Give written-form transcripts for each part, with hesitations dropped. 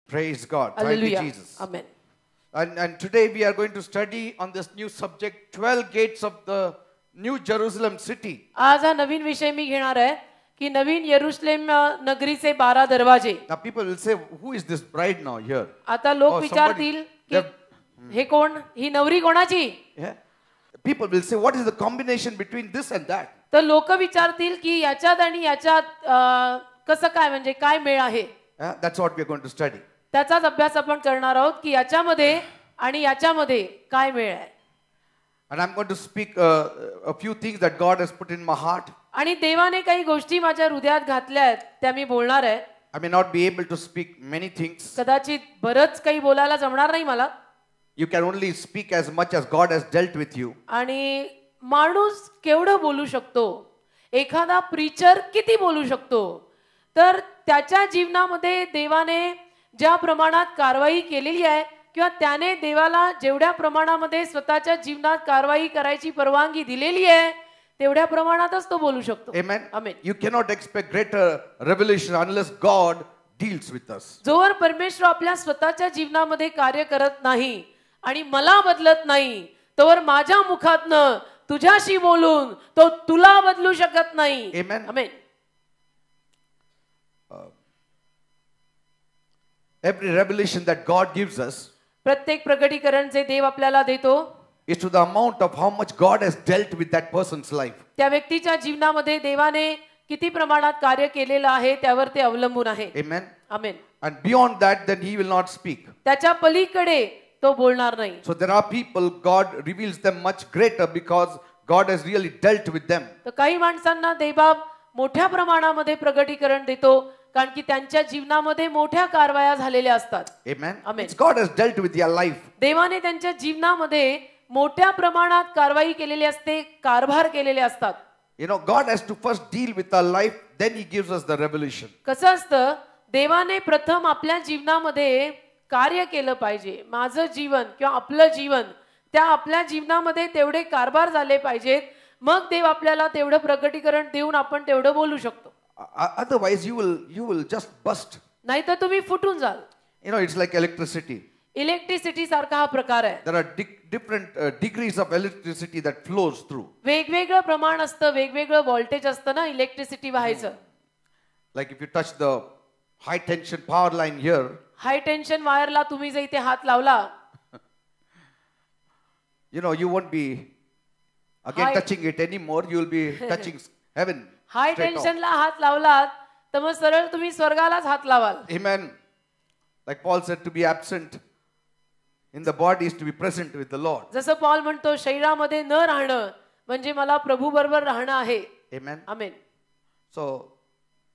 Praise God. Hallelujah. Thank you, Jesus. Amen. And today we are going to study on this new subject, 12 gates of the New Jerusalem city. आज हा नवीन विषय मी घेणार आहे की नवीन यरूशलेम नगरीचे 12 दरवाजे. Now people will say, who is this bride now here? आता लोक Oh, विचारतील somebody- की हे कोण, ही नवरी कोणाची? Yeah. People will say, what is the combination between this and that? तर लोक विचारतील की याच्यात आणि याच्यात कसं काय, म्हणजे काय मेळ आहे? Yeah, that's what we are going to study. त्याचाच अभ्यास आपण करणार आहोत की याच्यामध्ये आणि याच्यामध्ये काय मेळ आहे. And I'm going to speak a few things that God has put in my heart. आणि देवाने काही गोष्टी माझ्या हृदयात घातल्या आहेत, त्या मी बोलणार आहे. I may not be able to speak many things. कदाचित बरंच काही बोलायला जमणार नाही मला. You can only speak as much as God has dealt with you. आणि माणूस केवढं बोलू शकतो, एखादा प्रीचर किती बोलू शकतो, तर त्याच्या जीवनामध्ये देवाने ज्या प्रमाणात कारवाई केलेली आहे किंवा त्याने देवाला जेवढ्या प्रमाणामध्ये स्वतःच्या जीवनात कारवाई करायची परवानगी दिलेली आहे तेवढ्या प्रमाणातच तो बोलू शकतो. Amen. Amen. You cannot expect greater revelation unless God deals with us. जोवर परमेश्वर आपल्या स्वतःच्या जीवनामध्ये कार्य करत नाही आणि मला बदलत नाही तोवर माझ्या मुखातनं तुझ्याशी बोलून तो तुला बदलू शकत नाही. Amen. Amen. Every revelation that God gives us प्रत्येक प्रकटीकरण जे देव आपल्याला देतो is to the amount of how much God has dealt with that person's life. त्या व्यक्तीच्या जीवनामध्ये देवाने किती प्रमाणात कार्य केलेलं आहे त्यावर ते अवलंबून आहे. Amen. Amen. And beyond that, then He will not speak. त्याच्या पलीकडे तो बोलणार नाही. So there are people, God reveals them much greater because God has really dealt with them. तर काही माणसांना देवबाप मोठ्या प्रमाणामध्ये प्रकटीकरण देतो कारण की त्यांच्या जीवनामध्ये मोठ्या कारवाया झालेल्या असतात. Amen. Amen. It's God has dealt with their life. देवाने त्यांच्या जीवनामध्ये मोठ्या प्रमाणात कारवाई केलेली असते, कारभार केलेले असतात. You know, God has to first deal with our life, then He gives us the revelation. कसं असतं, देवाने प्रथम आपल्या जीवनामध्ये कार्य केलं पाहिजे. माझं जीवन किंवा आपलं जीवन, त्या आपल्या जीवनामध्ये तेवढे कारभार झाले पाहिजेत, मग देव आपल्याला तेवढं प्रकटीकरण देऊन आपण तेवढं बोलू शकतो. Otherwise, you will just bust. नाहीतर तुम्ही फुटून जाल. You know, it's like electricity. Electricity सारखा हा प्रकार आहे. There are different degrees of electricity that flows through. वेगवेगळं प्रमाण असतं, वेगवेगळं व्होल्टेज असतं ना electricity वाहायचं. Like if you touch the high tension power line here, high tension वायरला तुम्ही जर इथे हात लावला, you know, you won't be again High- touching it anymore. You will be touching heaven. High straight off. टेन्शनला हात लावलात तर मग सरळ तुम्ही स्वर्गालाच हात लावाल. Amen. Like Paul said, to be absent in the body is to be present with the Lord. जसं Paul म्हणतो शरीरामध्ये न राहणं म्हणजे मला प्रभू बरोबर राहणं आहे. Amen. Amen. So,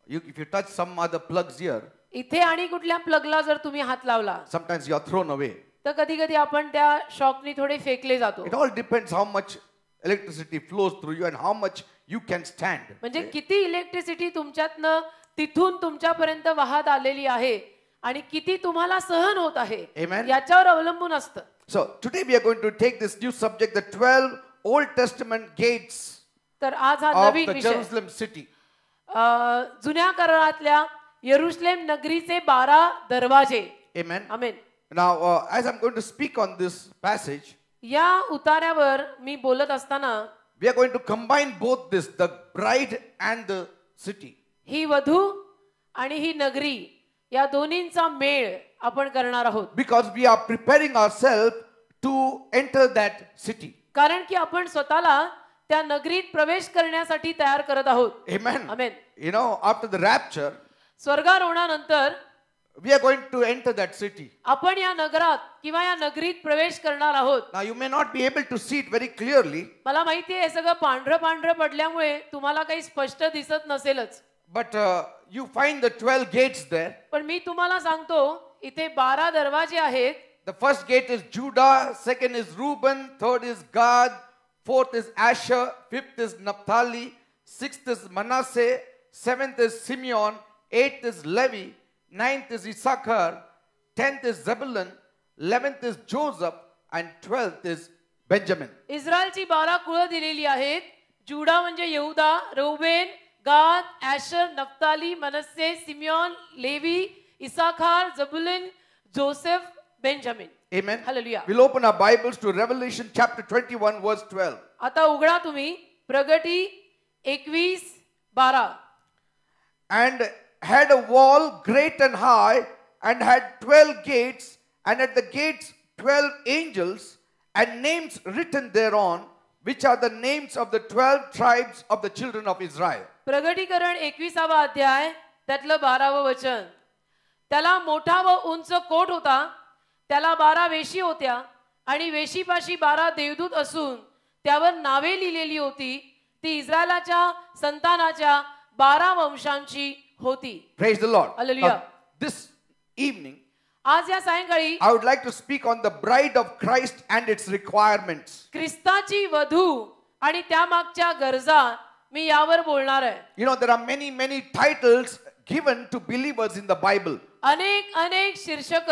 if you touch some other plugs here, इथे आणि कुठल्या प्लगला जर तुम्ही हात लावला sometimes you are thrown away. तर कधी कधी आपण त्या शॉकनी थोडे फेकले जातो. It all depends how much electricity flows through you and how much you can stand. म्हणजे किती इलेक्ट्रिसिटी तुमच्यातनं तिथून तुमच्यापर्यंत वाहत आलेली आहे आणि किती तुम्हाला सहन होत आहे Amen. याच्यावर अवलंबून असतं. So today we are going to take this new subject, the 12 Old Testament gates तर आज हा of नवीन the विषय Jerusalem city. जुन्या करारातल्या यरूशलेम नगरीचे 12 दरवाजे. Amen. Amen. Now, as I'm going to speak on this passage, या उतार्यावर मी बोलत असताना we are going to combine both this, the bride and the city. ही वधू आणि ही नगरी या दोन्हींचा मेळ आपण करणार आहोत. Because we are preparing ourselves to enter that city. कारण की आपण स्वतःला त्या नगरीत प्रवेश करण्यासाठी तयार करत आहोत. Amen. Amen. You know, after the rapture, स्वर्गारोहणानंतर we are going to enter that city. आपण या नगरात किंवा या नगरीत प्रवेश करणार आहोत. Now, you may not be able to see it very clearly, मला माहिती आहे सगळं पांढरं पांढरं पडल्यामुळे तुम्हाला काही स्पष्ट दिसत नसेलच. but you find the 12 gates there. पण मी तुम्हाला सांगतो इथे 12 दरवाजे आहेत. The first gate is Judah, second is Reuben, third is Gad, fourth is Asher, fifth is Naphtali, sixth is Manasseh, seventh is Simeon, eighth is Levi, ninth is Issachar, 10th is Zebulun, 11th is Joseph, and 12th is Benjamin. इस्रायलची 12 कुळं दिलेली आहेत. जुडा म्हणजे यहूदा, Reuben, Gad, Asher, Naphtali, Manasseh, Simeon, Levi, Issachar, Zebulun, Joseph Benjamin. Amen. Hallelujah. We'll open our Bibles to Revelation chapter 21 verse 12. आता उघडा तुम्ही प्रगटी 21:12. And had a wall great and high, and had 12 gates, and at the gates 12 angels, and names written thereon, which are the names of the 12 tribes of the children of Israel. प्रगटीकरण 21वा अध्याय त्यातलं 12वं वचन. त्याला मोठा व उंच coat होता, त्याला 12 वेशी होत्या, आणि वेशीपाशी 12 देवदूत असून त्यावर नावे लिहिलेली होती. ती इस्रायलाच्या संतानाच्या 12 वंशांची होती. Praise the Lord. Hallelujah. This evening, आज या सायंकाळी I would like to speak on the bride of Christ and its requirements. ख्रिस्ताची वधू आणि त्यामागच्या गरजा मी यावर बोलणार आहे. You know, there are many titles given to believers in the Bible. अनेक शीर्षक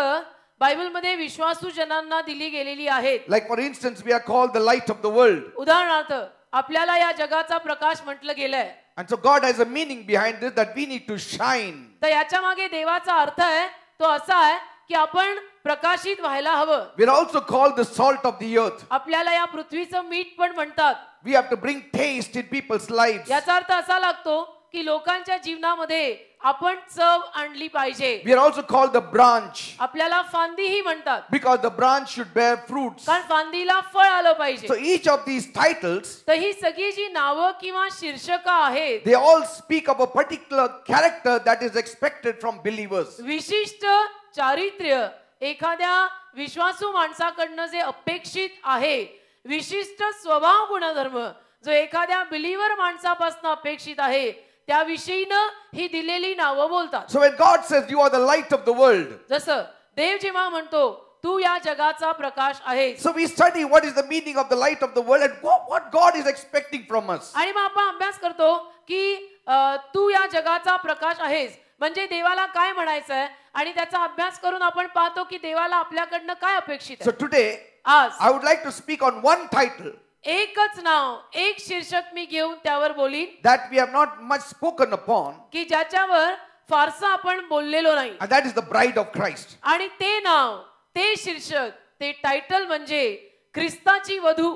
बायबलमध्ये विश्वासू जनांना दिली गेलेली आहेत. Like for instance, we are called the light of the world. उदाहरणार्थ आपल्याला या जगाचा प्रकाश म्हटलं गेलंय. And so God has a meaning behind this, that we need to shine. तर याच्या मागे देवाचा अर्थ आहे तो असा आहे की आपण प्रकाशित व्हायला हवं. We are also called the salt of the earth. आपल्याला या पृथ्वीचं मीठ पण म्हणतात. We have to bring taste in people's lives. याचा अर्थ असा लागतो की लोकांच्या जीवनामध्ये आपण चव आणली पाहिजे. We are also called the branch, आपल्याला फांदीही म्हणतात, because the branch should bear fruits. कारण फांदीला फळ आलं पाहिजे. So each of these titles, तर ही सगळी जी नावं किंवा शीर्षक आहेत they all speak of a particular character that is expected from believers. विशिष्ट चारित्र्य एखाद्या विश्वासू माणसाकडनं जे अपेक्षित आहे, विशिष्ट स्वभाव गुणधर्म जो एखाद्या बिलीवर माणसापासून अपेक्षित आहे, त्याविषयीनं ही दिलेली नावं बोलतात. So when God says you are the light of the world, जसं देव जेव्हा म्हणतो तू या जगाचा प्रकाश आहेस, so we study what is the meaning of the light of the world and what God is expecting from us. आणि मग आपण अभ्यास करतो की तू या जगाचा प्रकाश आहेस म्हणजे देवाला काय म्हणायचं आहे, आणि त्याचा अभ्यास करून आपण पाहतो की देवाला आपल्याकडनं काय अपेक्षित So आहे. today आज I would like to speak on one title एकच नाव, एक शीर्षक मी घेऊन त्यावर बोलीन that we have not much spoken upon, की ज्याच्यावर फारसं आपण बोललेलो नाही, and that is the bride of Christ. आणि ते नाव, ते शीर्षक, ते टायटल म्हणजे ख्रिस्ताची वधू.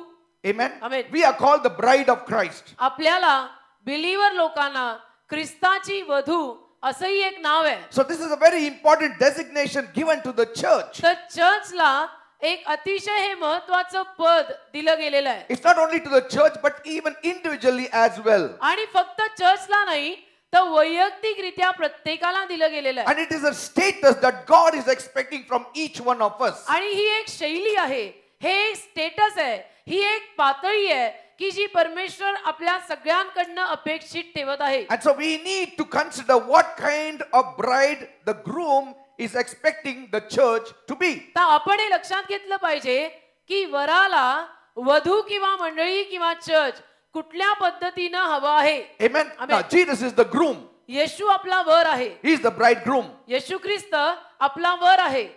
Amen. Amen. We are called the bride of Christ. आपल्याला बिलीवर लोकांना ख्रिस्ताची वधू असंही एक नाव आहे. So this is a very important designation given to the church. तर चर्चला एक अतिशय हे महत्त्वाचं पद दिलं गेलेलं आहे. It's not only to the church but even individually as well. आणि फक्त चर्चला नाही तर वैयक्तिकरित्या प्रत्येकाला दिलं गेलेलं आहे. And it is a status that God is expecting from each one of us. आणि ही एक शैली आहे, हे एक स्टेटस आहे, ही एक पातळी आहे की जी परमेश्वर आपल्या सगळ्यांकडनं अपेक्षित ठेवत आहे. And so we need to consider what kind of bride the groom is expecting the church to be. तर आपण हे लक्षात घेतलं पाहिजे की वराला वधू किंवा मंडळी किंवा चर्च कुठल्या पद्धतीनं हवं आहे. Amen. Now Jesus is the groom. येशू आपला वर आहे. He is the bridegroom. येशू ख्रिस्त आपला वर आहे.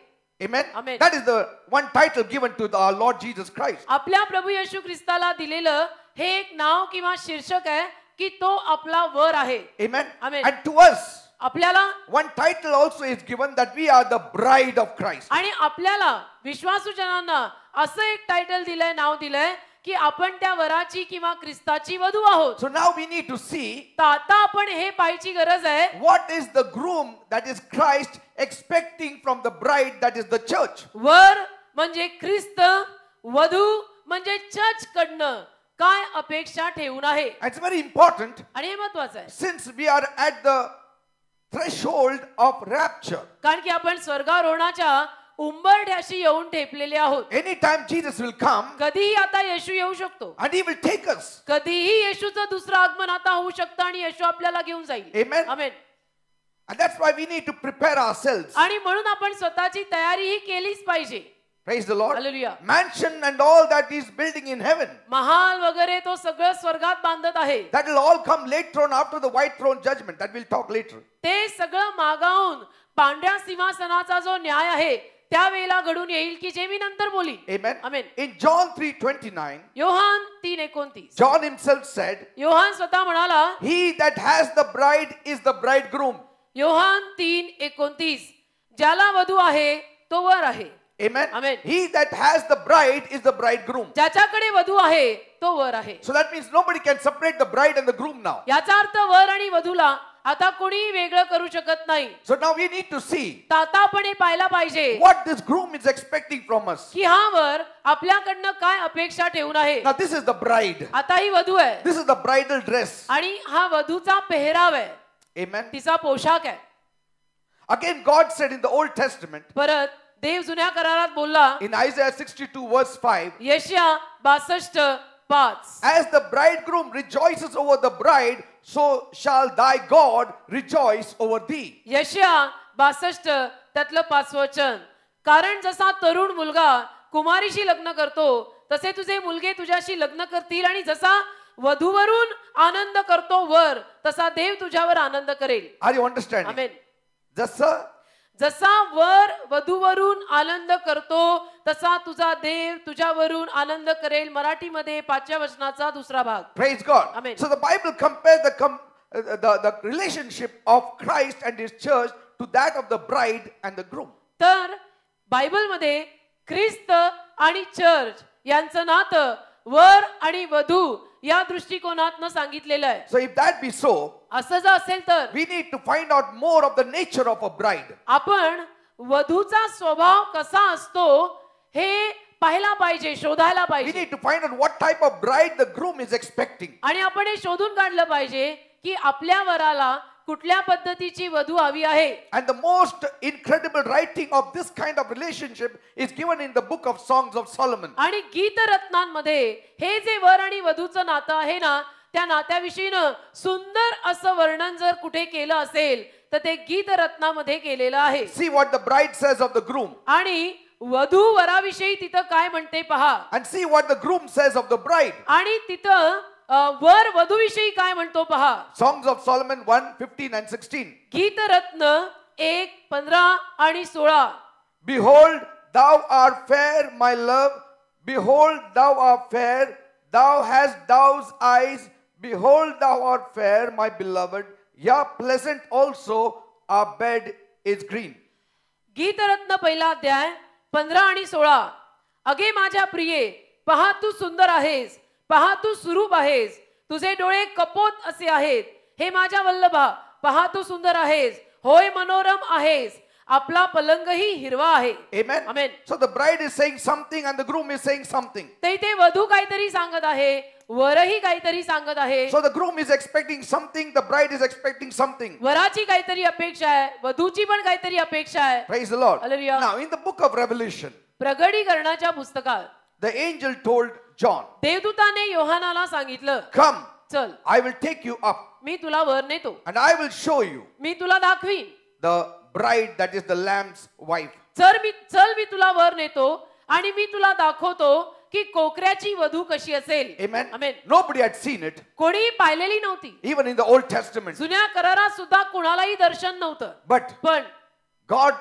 Amen. Amen. That is the one title given to our Lord Jesus Christ. आपल्या प्रभू येशू ख्रिस्ताला दिलेलं हे एक नाव किंवा शीर्षक आहे की तो आपला वर आहे. Amen. Amen. And to us, आपल्याला one title also is given that we are the bride of Christ. आणि आपल्याला विश्वासू जनांना असं एक टायटल दिलंय, नाव दिलंय की आपण त्या वराची किंवा ख्रिस्ताची वधू आहोत. So now we need to see तर आता आपण हे पाहायची गरज आहे what is the groom, that is Christ, expecting from the bride, that is the church. वर म्हणजे ख्रिस्त, वधू म्हणजे चर्च कडनं काय अपेक्षा ठेवून आहे. It's very important आणि हे महत्वाचं आहे since we are at the threshold of rapture. कारण की आपण स्वर्गारोहणाच्या उंबरठ्याशी येऊन ठेपलेले आहोत. Anytime Jesus will come कधीही आता येशू येऊ शकतो. and he will take us. कधीही येशूचं दुसरं आगमन आता होऊ शकतं आणि येशू आपल्याला घेऊन जाईल. Amen. Amen. And that's why we need to prepare ourselves. आणि म्हणून आपण स्वतःची तयारीही केलीच पाहिजे. Praise the Lord. Hallelujah. Mansion and all that he is building in heaven, महाल वगैरे तो सगळं स्वर्गात बांधत आहे. that will all come later on after the white throne judgment, that we'll talk later. ते सगळं मागाहून पांढऱ्या सिंहासनाचा जो न्याय आहे त्यावेळेला घडून येईल की जे मी नंतर बोलीन. Amen. Amen. In John 3:29, Yohan 3:29, John himself said, Yohan स्वतः म्हणाला, he that has the bride is the bridegroom. Yohan 3:29, ज्याला वधू आहे तो वर आहे. Amen. Amen. He that has the bride is the bridegroom. ज्याच्याकडे वधू आहे तो वर आहे. So that means nobody can separate the bride and the groom now. याचा अर्थ वर आणि वधूला आता कोणी वेगळं करू शकत नाही. So now we need to see आता आपण हे पाहायला पाहिजे what this groom is expecting from us. की हा वर आपल्याकडनं काय अपेक्षा ठेवून आहे. Now this is the bride. आता ही वधू आहे This is the bridal dress. आणि हा वधूचा पेहराव आहे, Amen. तिचा पोशाख आहे. Again God said in the Old Testament परत देव जुन्या करारात बोलला in Isaiah 62 verse 5, यशया 62:5 as the bridegroom rejoices over the bride, so shall thy God rejoice over thee. यशया 62 त्यातलं 5 वचन, कारण जसा तरुण मुलगा कुमारीशी लग्न करतो तसे तुझे मुलगे तुझ्याशी लग्न करतील आणि जसा वधूवरून आनंद करतो वर तसा देव तुझ्यावर आनंद करेल. Are you understanding? आमेन. जसा जसा वर वधूवरून आनंद करतो तसा तुझा देव तुझ्यावरून आनंद करेल. मराठीमध्ये 5व्या वचनाचा दुसरा भाग. Praise God. Amen. So the Bible compares the relationship of Christ and his church to that of the bride and the groom. तर बायबलमध्ये ख्रिस्त आणि चर्च यांचं नातं वर आणि वधू या दृष्टिकोनातनं सांगितलेलं आहे. So if that be so, असं जर असेल तर we need to find out more of the nature of a bride. आपण वधूचा स्वभाव कसा असतो हे पाहायला पाहिजे, शोधायला We पाहिजे. need to find out what type of bride the groom is expecting. आणि आपण हे शोधून काढलं पाहिजे की आपल्या वराला कुठल्या पद्धतीची वधू हवी आहे. And the most incredible writing of this kind of relationship is given in the book of Songs of Solomon. आणि गीतरत्नांमध्ये हे जे वर आणि वधूचं नातं आहे ना, त्या नात्याविषयीनं सुंदर असं वर्णन जर कुठे केलं असेल तर ते गीतरत्नामध्ये केलेलं आहे. See what the bride says of the groom. आणि वधू वराविषयी तिथं काय म्हणते पहा. And see what the groom says of the bride. आणि तिथं वर वधूविषयी काय म्हणतो पहा. Songs of Solomon 1:15 and 16. गीतरत्न 1:15 आणि 16. Behold, thou art fair, my love. Behold, thou art fair. Thou hast dove's eyes. Behold, thou art fair, my beloved. Yeah, pleasant also, our bed is green. गीतरत्न पहिला अध्याय 15 आणि 16. अगे माझ्या प्रिये, पहा तू सुंदर आहेस, पहा तू सुरूप आहेस, तुझे डोळे कपोत असे आहेत. हे माझ्या वल्लभा, पहा तू सुंदर आहेस, होय मनोरम आहेस, आपला पलंगही हिरवा आहे. Amen. Amen. So the bride is saying something and the groom is saying something. ते इथे वधू काहीतरी सांगत आहे, वरही काहीतरी सांगत आहे. So the groom is expecting something, the bride is expecting something. वराची काहीतरी अपेक्षा आहे, वधूची पण काहीतरी अपेक्षा आहे. Praise the Lord. Hallelujah. Now in the book of Revelation, प्रगटीकरणाच्या पुस्तकात the angel told John, देवदूताने योहानाला सांगितलं, come, चल I will take you up मी तुला वर नेतो, and I will show you मी तुला दाखवीन. the bride that is the lamb's wife. चल मी तुला वर नेतो आणि मी तुला दाखवतो की कोकऱ्याची वधू कशी असेल. Amen. Amen. Nobody had seen it, कोणी पाहिलेली नव्हती. even in the Old Testament. जुन्या करारात सुद्धा कुणालाही दर्शन नव्हतं. But पण God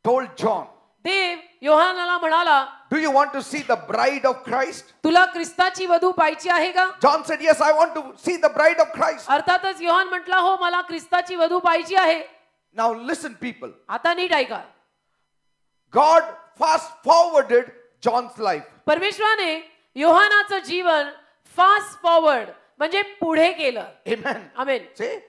told John, देव योहानाला म्हणाला, do you want to see the bride of Christ? तुला ख्रिस्ताची वधू पाहिजे आहे का. John said, yes, I want to see the bride of Christ. अर्थातच योहान म्हटला, हो मला ख्रिस्ताची वधू पाहिजे आहे. Now listen people, आता नीट ऐका. God fast forwarded John's life. परमेश्वराने योहानाचं जीवन फास्ट फॉरवर्ड म्हणजे पुढे केलं. Amen. Amen. See?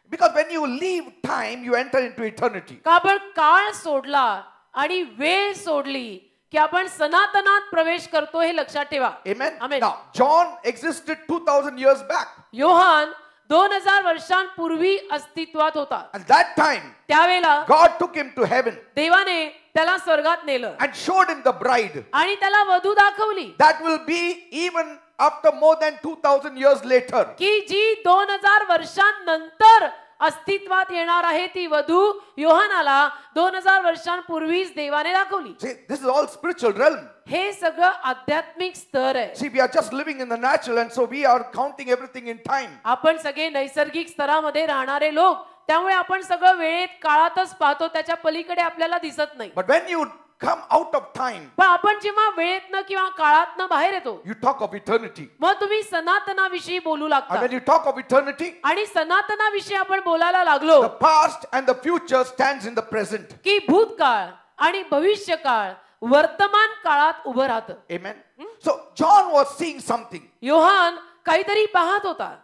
Because when you leave time, you enter into eternity. का आपण काळ सोडला आणि वेळ सोडली की आपण सनातनात प्रवेश करतो हे लक्षात ठेवा. Amen. Amen. Now, John existed 2000 years back. Yohan 2000 वर्षांपूर्वी अस्तित्वात होता. And that time, त्यावेळेला God took him to heaven देवाने त्याला स्वर्गात नेलं and showed him the bride. आणि त्याला वधू दाखवली That will be even after more than 2000 years later. की जी 2000 वर्षांनंतर अस्तित्वात येणार आहे ती वधू योहानाला 2000 वर्षांपूर्वीच देवाने दाखवली. See, this is all spiritual realm. हे सगळं आध्यात्मिक स्तर आहे. See, we are just living in the natural and so we are counting everything in time. आपण सगळे नैसर्गिक स्तरामध्ये राहणारे लोक, त्यामुळे आपण सगळं वेळेत काळातच पाहतो, त्याच्या पलीकडे आपल्याला दिसत नाही. But when you come out of time, पण आपण जेव्हा वेळेतनं किंवा काळातनं बाहेर येतो, you talk of eternity. मग तुम्ही सनातनाविषयी बोलू And लागता. when you talk of eternity, आणि सनातनाविषयी आपण बोलायला लागलो the past and the future stands in the present. की भूतकाळ आणि भविष्य काळ वर्तमान काळात उभं राहतं. Amen. So John was seeing something. Yohan काहीतरी पाहत होता.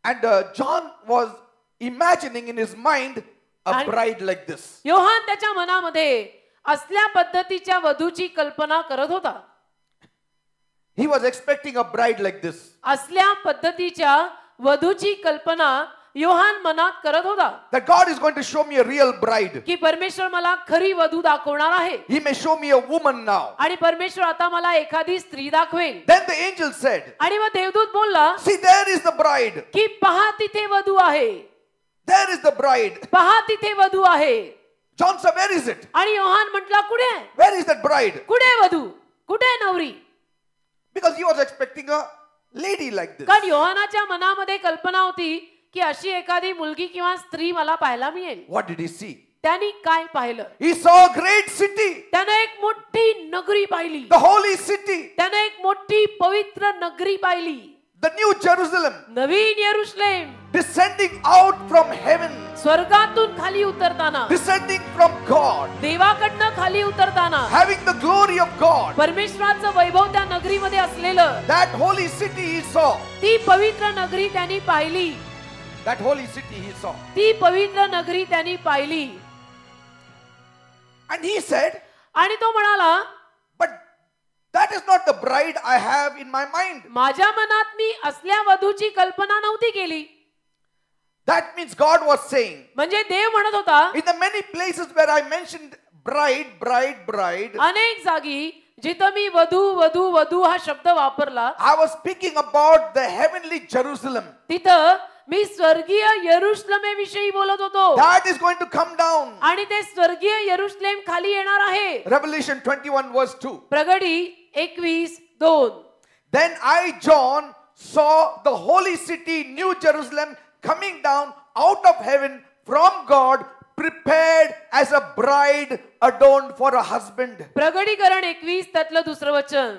And John was imagining in his mind a And- bride like this. Yohan त्याच्या मनामध्ये असल्या पद्धतीच्या वधूची कल्पना करत होता. He was expecting a bride like this. असल्या पद्धतीच्या वधूची कल्पना योहान मनात करत होता. That God is going to show me a real bride. की परमेश्वर मला खरी वधू दाखवणार आहे. He may show me a woman now. आणि परमेश्वर आता मला एखादी स्त्री दाखवेल. Then the angel said, आणि मग देवदूत बोलला see, there is the bride. की पहा तिथे वधू आहे. There is the bride. पहा तिथे वधू आहे. John said, where is it? आणि योहान म्हटला कुठे आहे? Where is that bride? कुठे आहे वधू? कुठे आहे नवरी? Because he was expecting a lady like this. कारण योहानाच्या मनामध्ये कल्पना होती की अशी एखादी मुलगी किंवा स्त्री मला पाहायला मिळेल. What did he see? त्यांनी काय पाहिलं? He saw a great city, त्याने एक मोठी नगरी पाहिली. the holy city, त्याने एक मोठी पवित्र नगरी पाहिली. the new Jerusalem, Naveen Jerusalem descending out from heaven, स्वर्गातून खाली उतरताना, descending from God, देवाकडनं खाली उतरताना, having the glory of God. परमेश्वराचं वैभव त्या नगरीमध्ये असलेलं, That holy city he saw. ती पवित्र नगरी त्यांनी पाहिली. That holy city he saw. ती पवित्र नगरी त्यांनी पाहिली. And he said, आणि तो म्हणाला, but that is not the bride I have in my mind. माझ्या मनात मी असल्या वधूची कल्पना नव्हती केली. That means God was saying, म्हणजे देव म्हणत होता, in the many places where I mentioned bride, अनेक जागी जिथं मी वधू वधू वधू हा शब्द वापरला, I was speaking about the heavenly Jerusalem. तिथं मी स्वर्गीय यरुशलेमेविषयी बोलत होतो. That is going to come down. आणि ते स्वर्गीय यरुशलेम खाली येणार आहे. Revelation 21 verse 2. प्रगटी 21:2. Then I, John, saw the holy city, New Jerusalem, coming down out of heaven from God, prepared as a bride adorned for a husband. प्रगटीकरण 21 त्यातलं दुसरं वचन.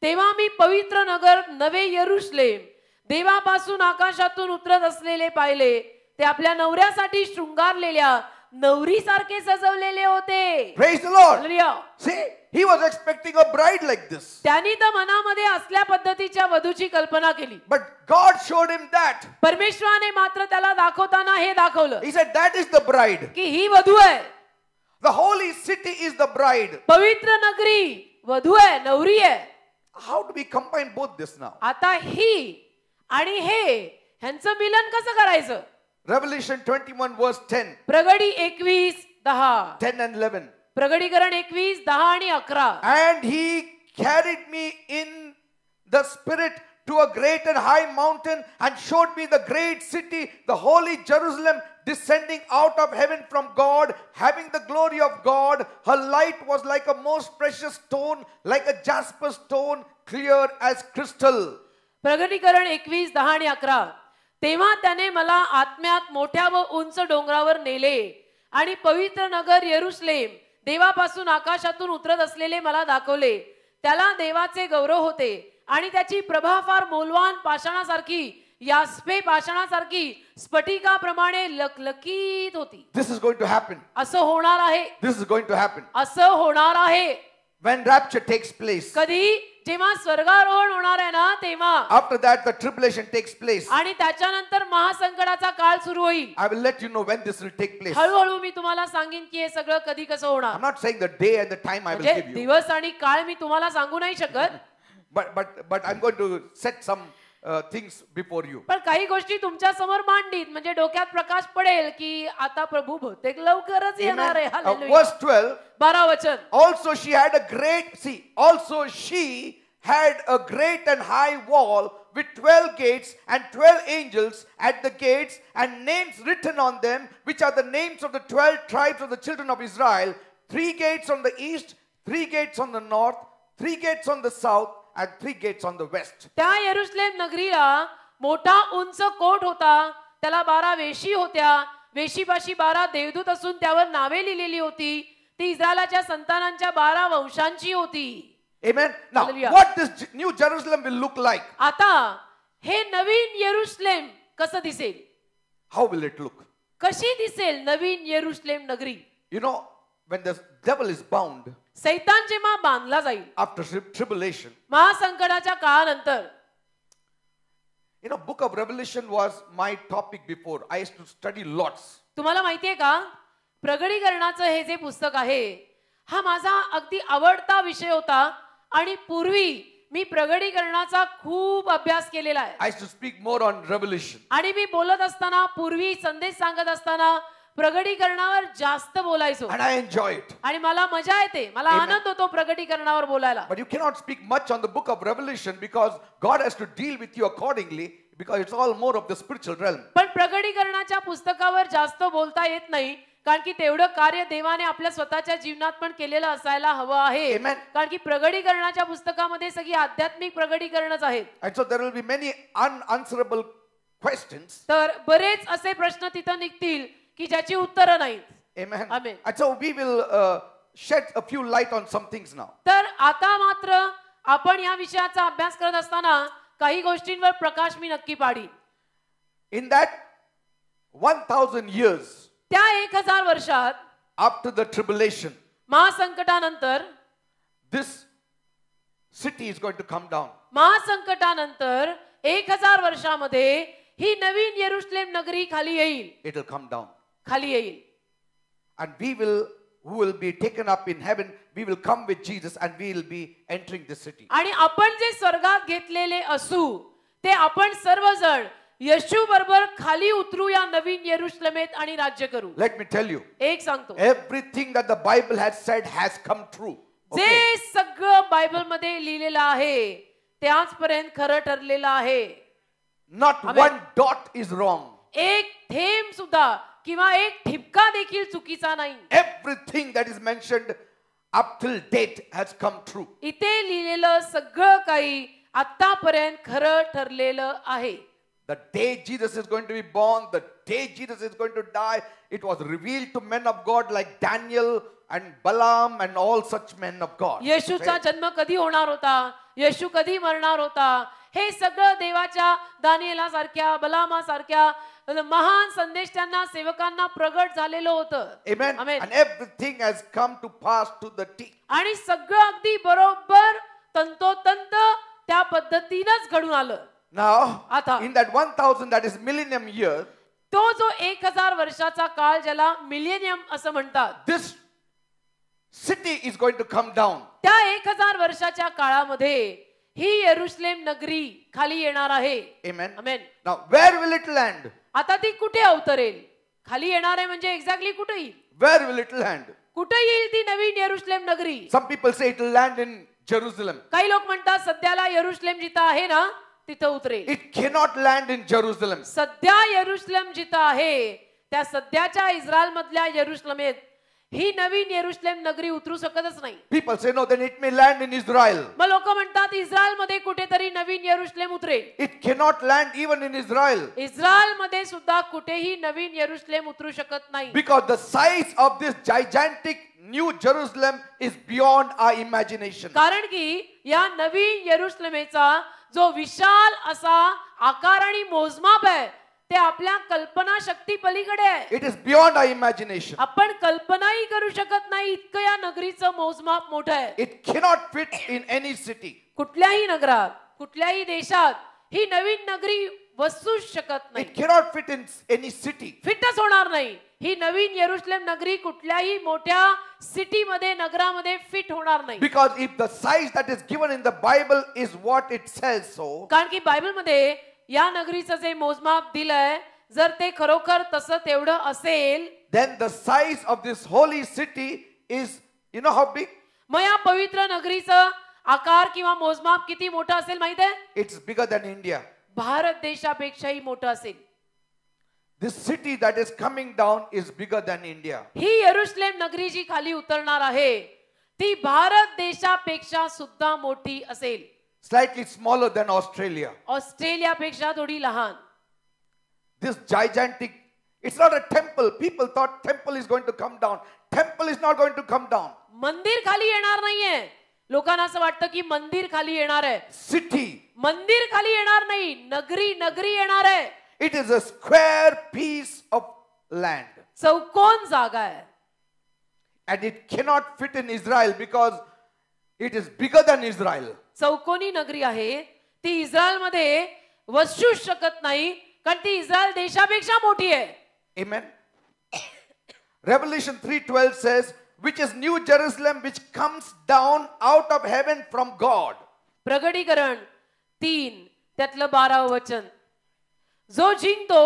तेव्हा मी पवित्र नगर नवे यरुशलेम देवापासून आकाशातून उतरत असलेले पाहिले. ते आपल्या नवऱ्यासाठी शृंगारलेल्या नवरीसारखे सजवलेले होते. Praise the Lord. Hallelujah. See, he was expecting a bride like this. त्यांनी तर मनामध्ये असल्या पद्धतीच्या वधूची कल्पना केली. But God showed him that. परमेश्वराने मात्र त्याला दाखवताना हे दाखवलं He said, that is the bride. की ही वधू आहे. The holy city is the bride. पवित्र नगरी वधू आहे, नवरी आहे. How do we combine both this now? आता ही आणि हे ह्यांचं मिलन कसं करायचं? Revelation 21 verse 10. प्रगटी 21:10. 10 and 11. प्रगटीकरण 21:10 आणि 11. And he carried me in the spirit to a great and high mountain and showed me the great city, the holy Jerusalem, descending out of heaven from God, having the glory of God. Her light was like a most precious stone, like a jasper stone, clear as crystal. प्रगटीकरण 21:10 आणि 11. तेव्हा त्याने मला आत्म्यात मोठ्या व उंच डोंगरावर नेले आणि पवित्र नगर यरुशलेम देवापासून आकाशातून उतरत असलेले मला दाखवले. त्याला देवाचे गौरव होते आणि त्याची प्रभा फार मौल्यवान पाषाणासारखी, यास्पे पाषाणासारखी स्फटिकाप्रमाणे लखलखीत होती. This is going to happen. असं होणार आहे. This is going to happen. असं होणार आहे. When rapture takes place. कधी? जेव्हा स्वर्गारोहण होणार आहे ना तेव्हा. After that the tribulation takes place. आणि त्याच्यानंतर महासंकटाचा काळ सुरू होईल. I will let you know when this will take place. हळूहळू मी तुम्हाला सांगेन की हे सगळं कधी कसं होणार. I'm not saying the day and the time I will म्हणजे give you. दिवस आणि काळ मी तुम्हाला सांगू नाही शकत. But I'm going to set some things before you. पण काही गोष्टी तुमच्या समोर मांडीत म्हणजे डोक्यात प्रकाश पडेल की आता प्रभू बहुतेक लवकरच येणार आहे. Amen. हालेलुया. Verse 12. 12 वचन. Also she had a great and high wall with 12 gates and 12 angels at the gates and names written on them, which are the names of the 12 tribes of the children of Israel. 3 gates on the east, 3 gates on the north, 3 gates on the south, and 3 gates on the west. त्या यरुशलेम नगरीला मोठा उंच coat होता. त्याला 12 वेशी होत्या. वेशीपाशी 12 देवदूत असून त्यावर नावे लिहिलेली होती. ती इस्रायलाच्या संतानांच्या 12 वंशांची होती. Amen. Now, Hallelujah. what this New Jerusalem will look like? आता हे नवीन यरुशलेम कसं दिसेल? How will it look? कशी दिसेल नवीन यरुशलेम नगरी? You know, when the devil is bound सैतान जेव्हा बांधला जाईल after tribulation. महासंकटाच्या काळानंतर. You know, book of Revelation was my topic before. I used to study lots. तुम्हाला माहितीये का, प्रगटीकरणाचं हे जे पुस्तक आहे हा माझा अगदी आवडता विषय होता आणि पूर्वी मी प्रगटीकरणाचा खूप अभ्यास केलेला आहे. I used to speak more on Revelation. आणि मी बोलत असताना, पूर्वी संदेश सांगत असताना प्रगटीकरणावर जास्त बोलायचो And I enjoy it. आणि मला मजा येते, मला आनंद होतो प्रगटीकरणावर बोलायला. But you cannot speak much on the book of Revelation because God has to deal with you accordingly, because it's all more of the spiritual realm. पण प्रगटीकरणाच्या पुस्तकावर जास्त बोलता येत नाही, कारण की तेवढं कार्य देवाने आपल्या स्वतःच्या जीवनात पण केलेलं असायला हवं आहे. Amen. कारण की प्रगटीकरणाच्या पुस्तकामध्ये सगळी आध्यात्मिक प्रगटीकरणच आहेत. And so there will be many unanswerable questions. तर बरेच असे प्रश्न तिथं निघतील की ज्याची उत्तरं नाहीत. Amen. Amen. And so we will shed a few light on some things now. तर आता मात्र आपण या विषयाचा अभ्यास करत असताना काही गोष्टींवर प्रकाश मी नक्की पाडीन. In that 1000 years त्या 1000 वर्षात after the tribulation, महासंकटानंतर, this city is going to come down. महासंकटानंतर 1000 वर्षामध्ये ही नवीन यरुशलेम नगरी खाली येईल. It will come down. खाली येईल. And we will, who will be taken up in heaven, we will come with Jesus and we will be entering the city. आणि आपण जे स्वर्गात घेतलेले असू ते आपण सर्वजण येशू बरोबर खाली उतरू या नवीन यरुशलेमेत आणि राज्य करू. Let me tell you, एक सांगतो, everything that the Bible has said has come true. जे सगळं बायबल मध्ये लिहिलेलं आहे ते आजपर्यंत खरं ठरलेलं आहे. Not one dot is wrong. एक थेंब सुद्धा किंवा एक ठिपका देखील चुकीचा नाही. Everything that is mentioned up till date has come true. इथे लिहिलेलं सगळं काही आतापर्यंत खरं ठरलेलं आहे. The day Jesus is going to be born, the day Jesus is going to die, it was revealed to men of God like Daniel and Balaam and all such men of God. येशूचा जन्म कधी होणार होता, येशू कधी मरणार होता, हे सगळं देवाच्या दानिएला सारख्या, बलामा सारख्या महान संदेष्टांना, सेवकांना प्रगट झालेलं होतं. Amen. Amen. And everything has come to pass to the T. आणि सगळं अगदी बरोबर तंतोतंत त्या पद्धतीनंच घडून आलं. Now, आता in that 1000, that is millennium year, तो जो 1000 वर्षाचा काळ ज्याला मिलेनियम असं म्हणतात, this city is going to come down. त्या 1000 वर्षाच्या काळामध्ये ही यरुशलेम नगरी खाली येणार आहे. Amen. Amen. Now, where will it land? आता ती कुठे अवतरेल? खाली येणार आहे म्हणजे एक्झॅक्टली कुठे येईल? Where will it land? कुठे येईल ती नवीन यरुशलेम नगरी? Some people say it will land in Jerusalem. काही लोक म्हणतात सध्याला यरुशलेम जिथं आहे ना तिथं उतरेल. It cannot land in Jerusalem. सध्या यरुशलेम जिथं आहे त्या सध्याच्या इस्रायल मधल्या यरुशलेमेत ही नवीन यरुशलेम नगरी उतरू शकतच नाही. People say no, then it may land in Israel. मग लोक म्हणतात इस्रायल मध्ये कुठेतरी नवीन यरुशलेम उतरेल. It cannot land even in Israel. Israel मध्ये सुद्धा कुठेही नवीन यरुशलेम उतरू शकत नाही. Because the size of this gigantic New Jerusalem is beyond our imagination. कारण की या नवीन यरुशलेमेचा जो विशाल असा आकार आणि मोजमाप आहे ते आपल्या कल्पना शक्ती पलीकडे आहे. It is beyond our imagination. आपण कल्पनाही करू शकत नाही इतकं या नगरीचं मोजमाप मोठं आहे. It cannot fit in any city. कुठल्याही नगरात, कुठल्याही देशात ही नवीन नगरी बसूच शकत नाही. It cannot fit in any city. फिटच होणार नाही. ही नवीन यरुशलेम नगरी कुठल्याही मोठ्या सिटी मध्ये, नगरामध्ये फिट होणार नाही. Because if the size that is given in the Bible is what it says so, कारण की बायबल मध्ये या नगरीचं जे मोजमाप दिलंय जर ते खरोखर तसं तेवढं असेल, then the size of this holy city is, you know how big? मग या पवित्र नगरीचं आकार किंवा मोजमाप किती मोठं असेल माहित आहे? It's bigger than India. Bharat देशापेक्षाही मोठं असेल. This city that is coming down is bigger than India. ही यरुशलेम नगरी जी खाली उतरणार आहे ती भारत देशापेक्षा सुद्धा मोठी असेल. Slightly smaller than Australia. ऑस्ट्रेलियापेक्षा थोडी लहान. This gigantic, it's not a temple. People thought temple is going to come down. Temple is not going to come down. मंदिर खाली येणार नाहीये. लोकांना असं वाटतं की मंदिर खाली येणार आहे. City. मंदिर खाली येणार नाही, नगरी येणार आहे. It is a square piece of land. चौकोन जागा आहे. and it cannot fit in Israel because it is bigger than Israel. चौकोनी नगरी आहे, ती इस्रायलमध्ये वसूच शकत नाही, कारण ती इस्रायल देशापेक्षा मोठी आहे. Amen. Revelation 3:12 says, which is New Jerusalem which comes down out of heaven from God. प्रगटीकरण 3 त्यातलं 12 वचन, जो जिंकतो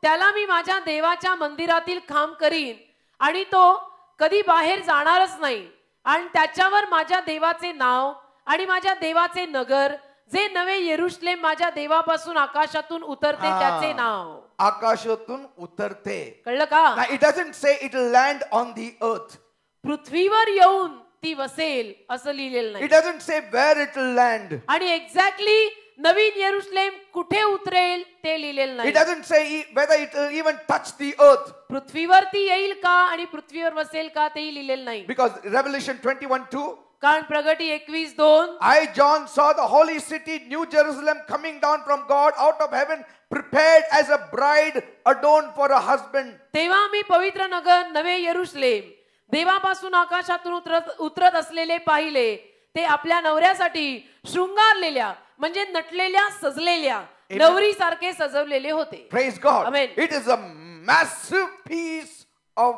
त्याला मी माझ्या देवाच्या मंदिरातील खांब करीन आणि तो कधी बाहेर जाणारच नाही, आणि त्याच्यावर माझ्या देवाचे नाव आणि माझ्या देवाचे नगर जे नवे यरुशलेम माझ्या देवापासून आकाशातून उतरते त्याचे नाव. आकाशातून उतरते. कळलं का? Now it doesn't say it will land on the earth. पृथ्वीवर येऊन ती वसेल असं लिहिलेलं नाही. It doesn't say where it will land. आणि एक्झॅक्टली नवीन यरुशलेम कुठे उतरेल ते लिहिलेलं नाही. It doesn't say whether it will even touch the earth. पृथ्वीवर ती येईल का आणि पृथ्वीवर वसेल का तेही लिहिलेलं नाही. Because Revelation 21:2, कारण प्रगटी 21:2, I John saw the holy city New Jerusalem coming down from God out of heaven, prepared as a bride adorned for a husband. तेव्हा मी पवित्र नगर नवे यरुशलेम देवापासून आकाशातून उतरत असलेले पाहिले, ते आपल्या नवऱ्यासाठी शृंगारलेल्या म्हणजे नटलेल्या सजलेल्या नवरीसारखे सजवलेले होते. Praise God. Amen. It is a massive piece of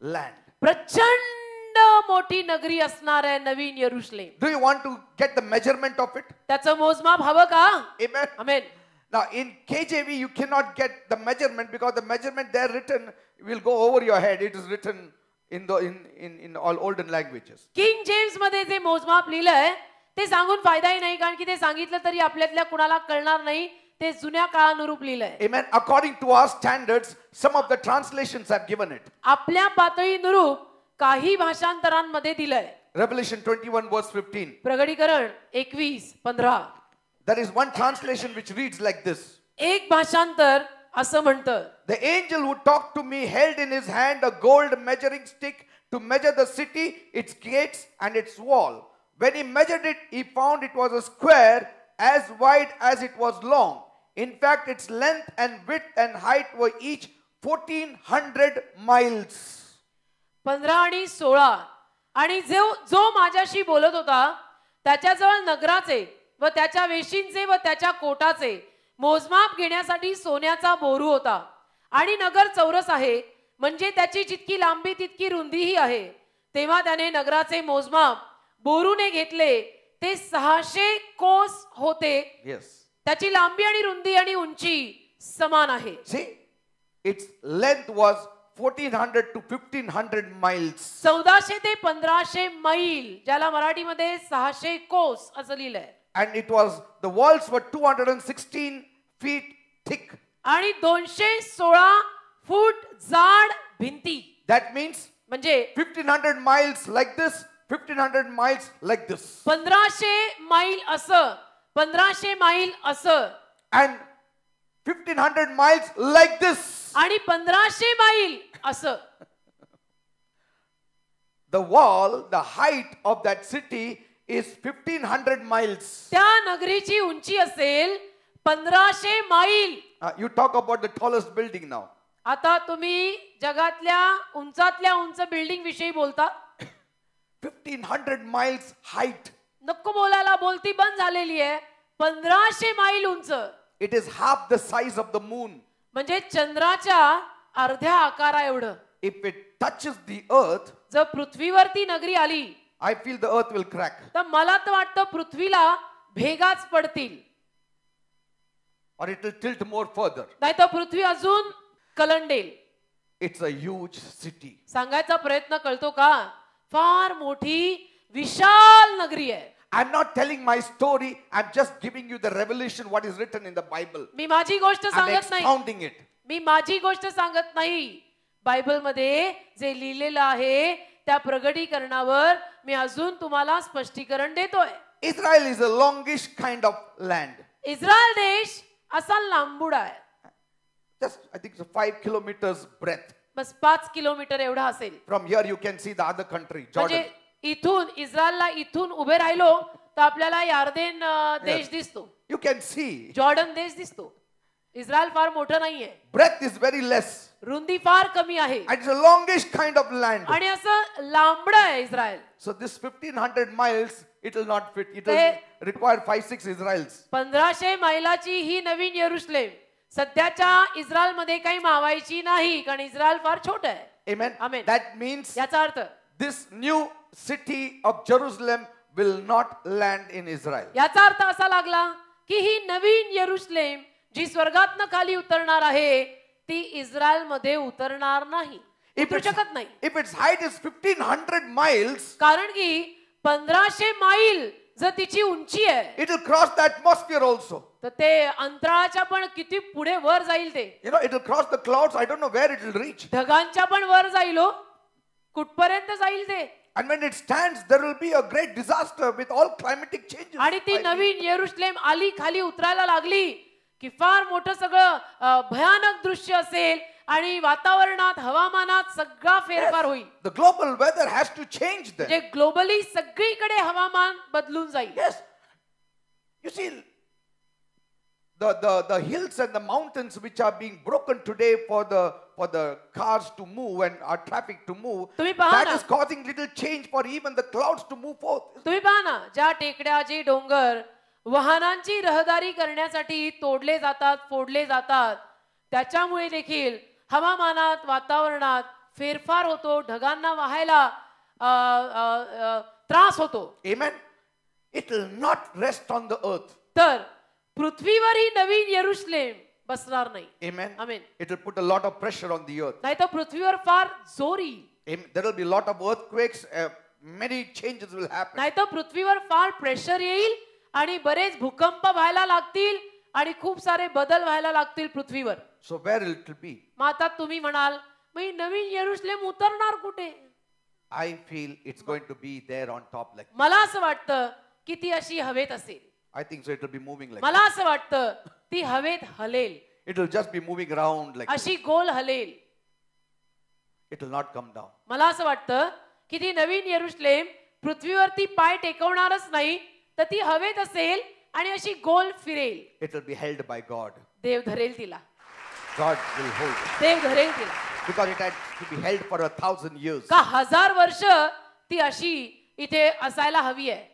land. प्रचंड मोठी नगरी असणार आहे नवीन यरुशलेम. Do you want to get the measurement of it? त्याचं मोजमाप हवं का? Amen. Amen. Now in KJV you cannot get the measurement because the measurement there written will go over your head. It is written in all olden languages. King James मध्ये जे मोजमाप लिहिलंय ते सांगून फायदाही नाही, कारण की ते सांगितलं तरी आपल्यातल्या कुणाला कळणार नाही. ते जुन्या काळानुरूप लिहिलंय. Amen. According to our standards, some of the translations have given it. आपल्या पातळीनुरूप काही भाषांतरांमध्ये दिलंय. Revelation 21:15. प्रगटीकरण 21:15. There is one translation which reads like this. एक भाषांतर असं म्हणतं, The angel who talked to me held in his hand a gold measuring stick to measure the city, its gates and its wall. When he measured it, he found it was a square as wide as it was long. In fact, its length and width and height were each 1400 miles. 15 आणि 16. आणि जो माझ्याशी बोलत होता त्याच्याजवळ नगराचे व त्याच्या वेशींचे व त्याच्या कोटाचे मोजमाप घेण्यासाठी सोन्याचा बोरू होता. आणि नगर चौरस आहे, म्हणजे त्याची जितकी लांबी तितकी रुंदीही आहे. तेव्हा त्याने नगराचे मोजमाप बोरूने घेतले, ते 600 कोस होते. Yes. त्याची लांबी आणि रुंदी आणि उंची समान आहे. See, its length was 1400 to 1500 miles. 1400 ते 1500 मैल, ज्याला मराठीमध्ये 600 कोस असं लिहिलंय. And it was, the walls were 216 feet thick. आणि 216 फूट जाड भिंती. That means म्हणजे 1500 miles like this, 1500 miles like this. 1500 मैल असं, 1500 मैल असं, And 1500 miles like this. आणि 1500 मैल असं. The wall, the height of that city is 1500 miles. त्या नगरीची उंची असेल 1500 मैल. You talk about the tallest building now. आता तुम्ही जगातल्या उंचातल्या उंच बिल्डिंग विषयी बोलता. 1500 miles height. नको बोलायला, बोलती बंद झालेली आहे. 1500 मैल उंच. It is half the size of the moon. म्हणजे चंद्राच्या अर्ध्या आकारा एवढं. If it touches the earth, जर पृथ्वीवरती नगरी आली, I feel the earth will crack. तर मला तर वाटतं पृथ्वीला भेगाच पडतील, Or it will tilt more further. नाही तर पृथ्वी अजून कलंडेल. It's a huge city. सांगायचा प्रयत्न कळतो का? फार मोठी विशाल नगरी आहे. I'm not telling my story. I'm just giving you the revelation what is written in the Bible. मी माझी गोष्ट I'm सांगत नाही. expounding it. मी माझी गोष्ट सांगत नाही. बायबल मध्ये जे लिहिलेलं आहे त्या प्रगटीकरणावर मी अजून तुम्हाला स्पष्टीकरण देतोय. Israel is a longish kind of land. Israel देश असा लांबूड आहे. Just, I think, so 5 kilometers breadth. Bus 5 kilometre एवढा असेल. From here you can see the other country, Jordan. म्हणजे इथून इस्रायलला इथून उभे राहिलो तर आपल्याला यार्देन देश दिसतो. You can see. जॉर्डन देश दिसतो. इस्रायल फार मोठं नाहीये. Breadth is very less. रुंदी फार कमी आहे And it's a longish kind of land. आणि असं लांबड आहे Israel. So this 1500 miles, it will not fit. It will require 5-6 Israels. 1500 मैलाची ही नवीन येरुशलेम सध्याच्या इस्रायल मध्ये काही मावायची नाही कारण इस्रायल फार छोट आहे. Amen. Amen. That means याचा अर्थ this new city of Jerusalem will not land in Israel. याचा अर्थ असा लागला की ही नवीन येरुशलेम जी स्वर्गातनं खाली उतरणार आहे ती इस्रायल मध्ये उतरणार नाही, उतरू शकत नाही. If its height is 1500 miles, कारण की 1500 मैल जर तिची उंची आहे it will cross the atmosphere also. तर ते अंतराळाच्या पण किती पुढे वर जाईल ते. You know, it will cross the clouds. I don't know where it will reach. ढगांच्या पण वर जाईल हो, कुठपर्यंत जाईल ते. And when it stands, there will be a great disaster with all climatic changes. आणि ती नवीन येरुशलेम आली खाली उतरायला लागली की फार मोठं सगळं भयानक दृश्य असेल आणि वातावरणात हवामानात सगळा फेरफार होईल. The global weather has to change then. जे ग्लोबली सगळीकडे हवामान बदलून जाईल. Yes. You see, the hills and the mountains which are being broken today for the cars to move and our traffic to move, तुम्ही पहा that ना. is causing little change for even the clouds to move forth. तुम्ही पहा ना, ज्या टेकड्या जे डोंगर वाहनांची रहदारी करण्यासाठी तोडले जातात, फोडले जातात, त्याच्यामुळे देखील हवामानात वातावरणात फेरफार होतो, ढगांना वाहायला त्रास होतो. Amen. It will not rest on the earth. तर पृथ्वीवर ही नवीन येरुशलेम बसणार नाही. Amen. Amen. It will put a lot of pressure on the earth. नाही तर पृथ्वीवर फार जोर येईल. Amen. There will be a lot of earthquakes. Many changes will happen. नाही तर पृथ्वीवर फार प्रेशर येईल आणि बरेच भूकंप व्हायला लागतील आणि खूप सारे बदल व्हायला लागतील पृथ्वीवर. So where will it be? मग आता तुम्ही म्हणाल मग ही नवीन येरुशलेम उतरणार कुठे? I feel it's going to be there on top like. मला असं वाटतं की ती अशी हवेत असेल. I think so. It will be moving like. मला असं वाटतं ती हवेत हलेल, It will just be moving around like. अशी गोल हलेल. It will not come down. मला असं वाटतं की ती नवीन येरुशलेम पृथ्वीवरती पाय टेकवणारच नाही तर ती हवेत असेल आणि अशी गोल फिरेल. It will be held by God. देव धरेल तिला. God will hold it. देव धरेल तिला. Because it had to be held for 1000 years. का 1000 वर्ष ती अशी इथे असायला हवी आहे.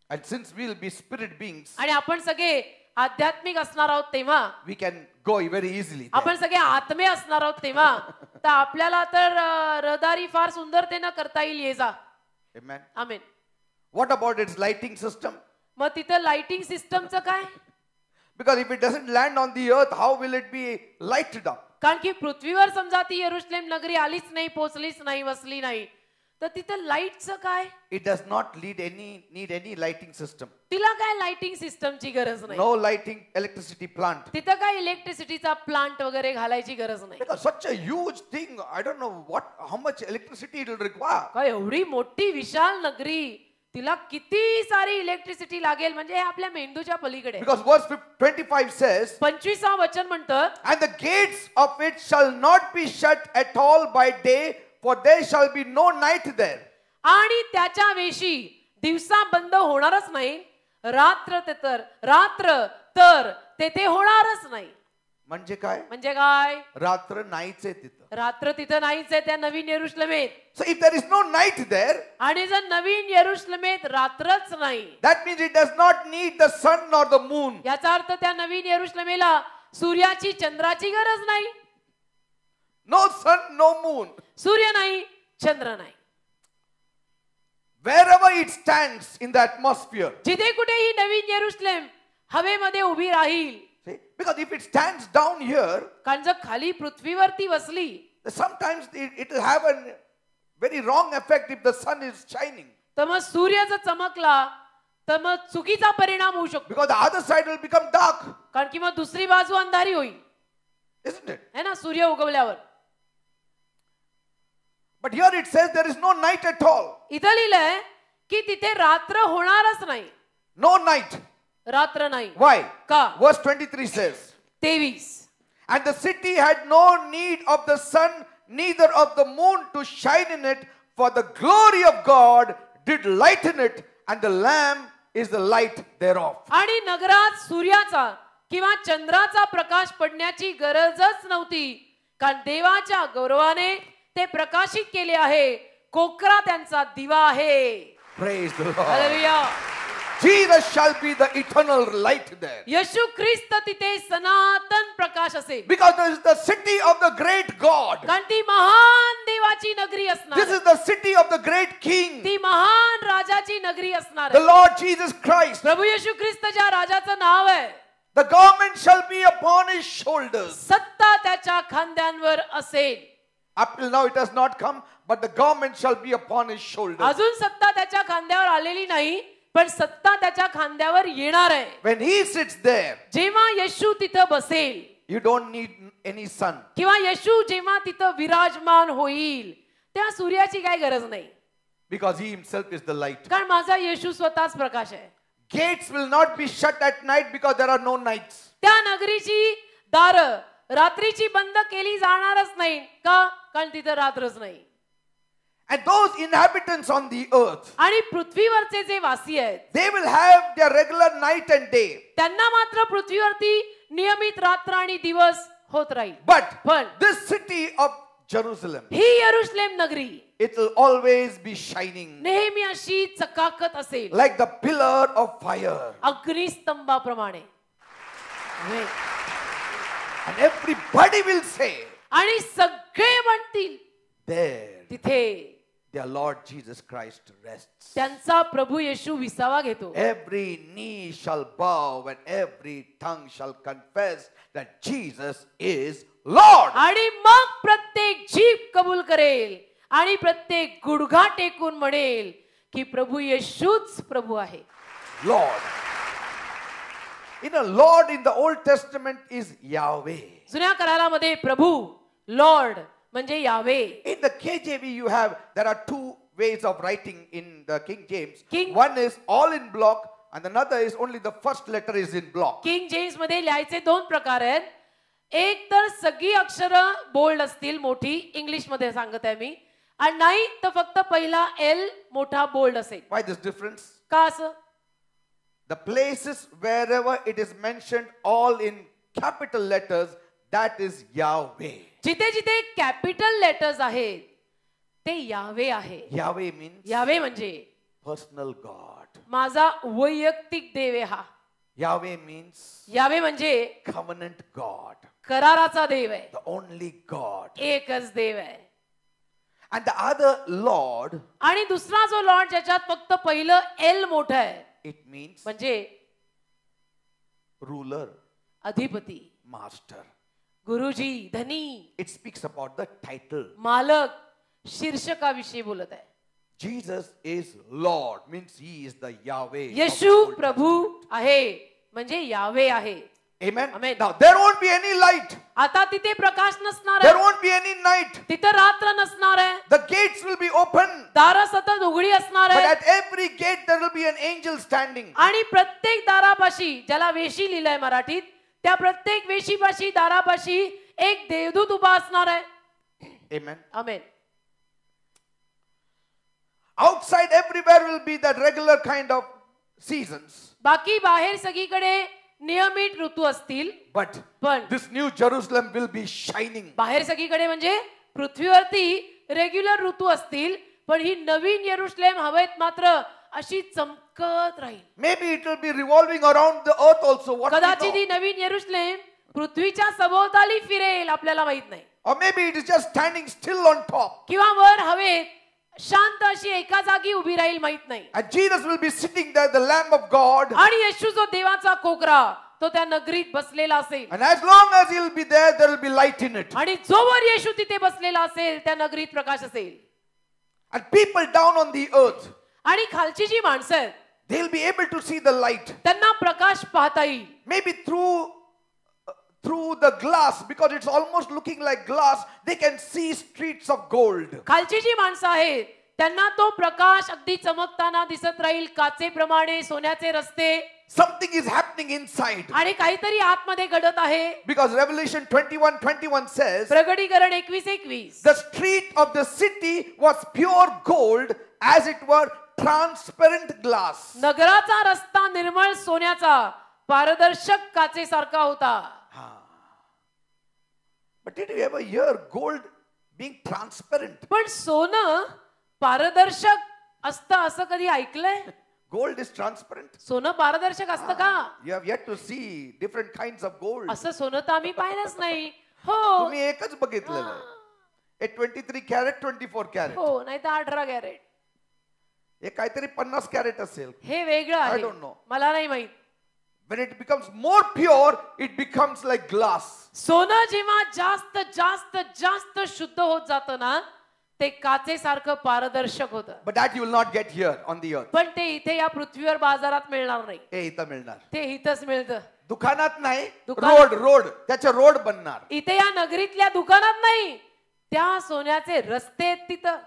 And since we will be spirit beings, आणि आपण सगळे आध्यात्मिक असणार आहोत तेव्हा we can go very easily. आपण सगळे आत्मे असणार आहोत तेव्हा तर आपल्याला तर रहदारी फार सुंदरतेनं करता येईल. ये जा. Amen. Amen. What about its lighting system? मग तिथं लाइटिंग सिस्टमचं काय? Because if it doesn't land on the earth, how will it be lighted up? कारण की पृथ्वीवर समजा ती येरुशलेम नगरी आलीच नाही, पोचलीच नाही, वसली नाही तर तिथं लाईटचं काय? It does not need any lighting system. तिला काय लाइटिंग सिस्टमची गरज नाही. No lighting electricity plant. तिथं काय इलेक्ट्रिसिटीचा प्लांट वगैरे घालायची गरज नाही. Because such a huge thing, I don't know how much electricity it will require. काय एवढी मोठी विशाल नगरी तिला किती सारी इलेक्ट्रिसिटी लागेल म्हणजे हे आपल्या मेंदूच्या पलीकडे. Because verse 25 says, 25वा वचन म्हणतं, and the gates of it shall not be shut at all by day, for there shall be no night there. आणि त्याच्या वेशी दिवसा बंद होणारच नाही, रात्र तर तेथे होणारच नाही. म्हणजे काय? म्हणजे काय? रात्र नाहीच आहे तिथं. रात्र तिथं नाहीच आहे त्या नवीन येरुशलेमेत. So if there is no night there, आणि जर नवीन येरुशलेमेत रात्रच नाही, that means it does not need the sun nor the moon. याचा अर्थ त्या नवीन येरुशलेमेला सूर्याची चंद्राची गरज नाही. No sun, no moon. सूर्य नाही, चंद्र नाही. Wherever it stands in the atmosphere. जिथे कुठे ही नवीन येरुशलेम हवेमध्ये उभी राहील. See? Because if it stands down here, कारण जर खाली पृथ्वीवरती बसली sometimes it will have a very wrong effect if the sun is shining. तर मग सूर्य जर चमकला तर मग चुकीचा परिणाम होऊ शकतो. Because the other side will become dark. कारण की मग दुसरी बाजू अंधारी होईल. Isn't it? है ना, सूर्य उगवल्यावर. But here it says there is no night at all. इथं लिहिलंय की तिथे रात्र होणारच नाही. No night. रात्र नाही. Why? का? Verse 23 says, 23. and the city had no need of the sun, neither of the moon to shine in it, for the glory of God did lighten it, and the Lamb is the light thereof. आणि नगरात सूर्याचा किंवा चंद्राचा प्रकाश पडण्याची गरजच नव्हती, कारण देवाच्या गौरवाने ते प्रकाशित केले आहे. कोकरा त्यांचा दिवा आहे. Praise the Lord. Hallelujah. Jesus shall be the eternal light there. येशू ख्रिस्त तिथे सनातन प्रकाश असेल. Because this is the city of the great God. कारण ती महान देवाची नगरी असणार. This is the city of the great King, ती महान राजाची नगरी असणार the आहे. Lord Jesus Christ. प्रभू येशू ख्रिस्त ज्या राजाचं नाव आहे, The government shall be upon his shoulders. सत्ता त्याच्या खांद्यांवर असेल. Up till now it has not come, but the government shall be upon his shoulders. अजून सत्ता त्याच्या खांद्यावर आलेली नाही, पण सत्ता त्याच्या खांद्यावर येणार आहे. When he sits there, जेव्हा येशू तिथं बसेल, you don't need any sun. किंवा येशू जेव्हा तिथं विराजमान होईल, त्या सूर्याची काय गरज नाही. Because he himself is the light. कारण माझा येशू स्वतःच प्रकाश आहे. Gates will not be shut at night because there are no nights. त्या नगरीची दारं रात्रीची बंद केली जाणारच नाही. का? कारण तिथं रात्रच नाही. And those inhabitants on the earth, आणि पृथ्वीवरचे जे वासी आहेत, they will have their regular night and day. त्यांना मात्र पृथ्वीवरती नियमित रात्र आणि दिवस होत राहील. But पण this city of Jerusalem, ही यरुशलेम नगरी it will always be shining नेहमी अशी चकाकत असेल, like the pillar of fire. अग्निस्तंभाप्रमाणे. Amen. And everybody will say, आणि सगळे म्हणतील, there तिथे their Lord Jesus Christ rests. त्यांचा प्रभू येशू विसावा घेतो. Every knee shall bow and every tongue shall confess that Jesus is Lord. आणि मग प्रत्येक जीभ कबूल करेल आणि प्रत्येक गुडघा टेकून म्हणेल की प्रभू येशूच प्रभू आहे. Lord. Lord in the Old Testament is Yahweh. जुन्या करारामध्ये प्रभू, लॉर्ड म्हणजे यावे. In the KJV there are two ways of writing in the King James. King- One is all in block and another is only the first letter is in block. King James मध्ये लिहायचे दोन प्रकार आहेत. एक तर सगळी अक्षर bold असतील, मोठी, इंग्लिश मध्ये सांगत आहे मी, आणि नाही तर फक्त पहिला एल मोठा बोल्ड असेल. Why this difference? का असं? The places wherever it is mentioned all in capital letters, that is Yahweh. जिथे जिथे कॅपिटल लेटर्स आहेत ते यावे आहे. Yahweh means यावे म्हणजे personal God. माझा वैयक्तिक देव आहे हा. Yahweh means यावे म्हणजे covenant God, कराराचा देव आहे, the only God. एकच देव आहे. And the other Lord, आणि दुसरा जो लॉर्ड ज्याच्यात फक्त पहिलं एल मोठं आहे, it means म्हणजे ruler, अधिपती, master. गुरुजी, धनी, It speaks about the title. मालक, शीर्षकाविषयी बोलत आहे. Jesus is Lord, means he is the Yahweh. of the Yeshu Old प्रभू आहे म्हणजे यावे आहे. Testament. Amen. Amen. Now there won't be any light. आता तिथे प्रकाश नसणार There आहे, won't be any night. तिथे रात्र नसणार आहे, The gates will be open. दारं सतत उघडी असणार But आहे. at every gate there will be an angel standing. आणि प्रत्येक दारापाशी, ज्याला वेशी लिहिलंय मराठीत, त्या प्रत्येक वेशीपाशी, दारापाशी एक देवदूत उभा असणार आहे. Amen. Amen. Outside everywhere will be that regular kind of seasons. बाकी बाहेर सगळीकडे नियमित ऋतू असतील, But पण this new Jerusalem will be shining. बाहेर सगळीकडे म्हणजे पृथ्वीवरती रेग्युलर ऋतू असतील, पण ही नवीन यरुशलेम हवेत मात्र अशी चमकत राहील. Maybe it will be revolving around the earth also. What we कदाचित know. ही नवीन यरुशलेम पृथ्वीच्या सभोवताली फिरेल, आपल्याला माहित नाही. Or maybe it is just standing still on top. किंवा वर हवेत शांत अशी एका जागी उभी राहील, माहित नाही. And Jesus will be sitting there, the Lamb of God. आणि येशू जो देवाचा कोकरा, तो त्या नगरीत बसलेला असेल. And as long as he will be there will be light in it. आणि जोवर येशू तिथे बसलेला असेल, त्या नगरीत प्रकाश असेल. And people down on the earth, आणि खालची जी माणसं आहेत, they'll be able to see the light. त्यांना प्रकाश पाहता येईल. Maybe through the glass, because it's almost looking like glass, they can see streets of gold. खालची जी माणसं आहेत त्यांना तो प्रकाश अगदी चमकताना दिसत राहील, काचेप्रमाणे, सोन्याचे रस्ते. Something is happening inside. आणि काहीतरी आतमध्ये घडत आहे. Because Revelation 21:21 says, प्रकटीकरण 21:21, the street of the city was pure gold, as it were transparent glass. नगराचा रस्ता निर्मळ सोन्याचा, पारदर्शक काचेसारखा होता. But did you ever hear gold being transparent? पण सोनं पारदर्शक असतं असं कधी ऐकलंय? Gold is transparent. सोनं पारदर्शक असतं का? You have yet to see different kinds of gold. असं सोनं तर आम्ही पाहिलंच नाही. हो तुम्ही एकच बघितलेलं आहे. A 23 carat 24 carat. हो नाही तर 18 कॅरेट. हे काहीतरी 50 कॅरेट असेल. हे वेगळं I आहे. don't know. मला नाही माहित. When it becomes more pure, it becomes like glass. सोनं जेव्हा जास्त जास्त जास्त शुद्ध होत जातं ना ते काचेसारखं पारदर्शक होतं. But that you will not get here on the earth. पण ते इथे या पृथ्वीवर बाजारात मिळणार नाही. हे इथं मिळणार. ते इथंच मिळतं. दुकानात नाही, दुकानात- रोड त्याचे रोड बनणार. इथे या नगरीतल्या दुकानात नाही त्या सोन्याचे रस्ते आहेत तिथं.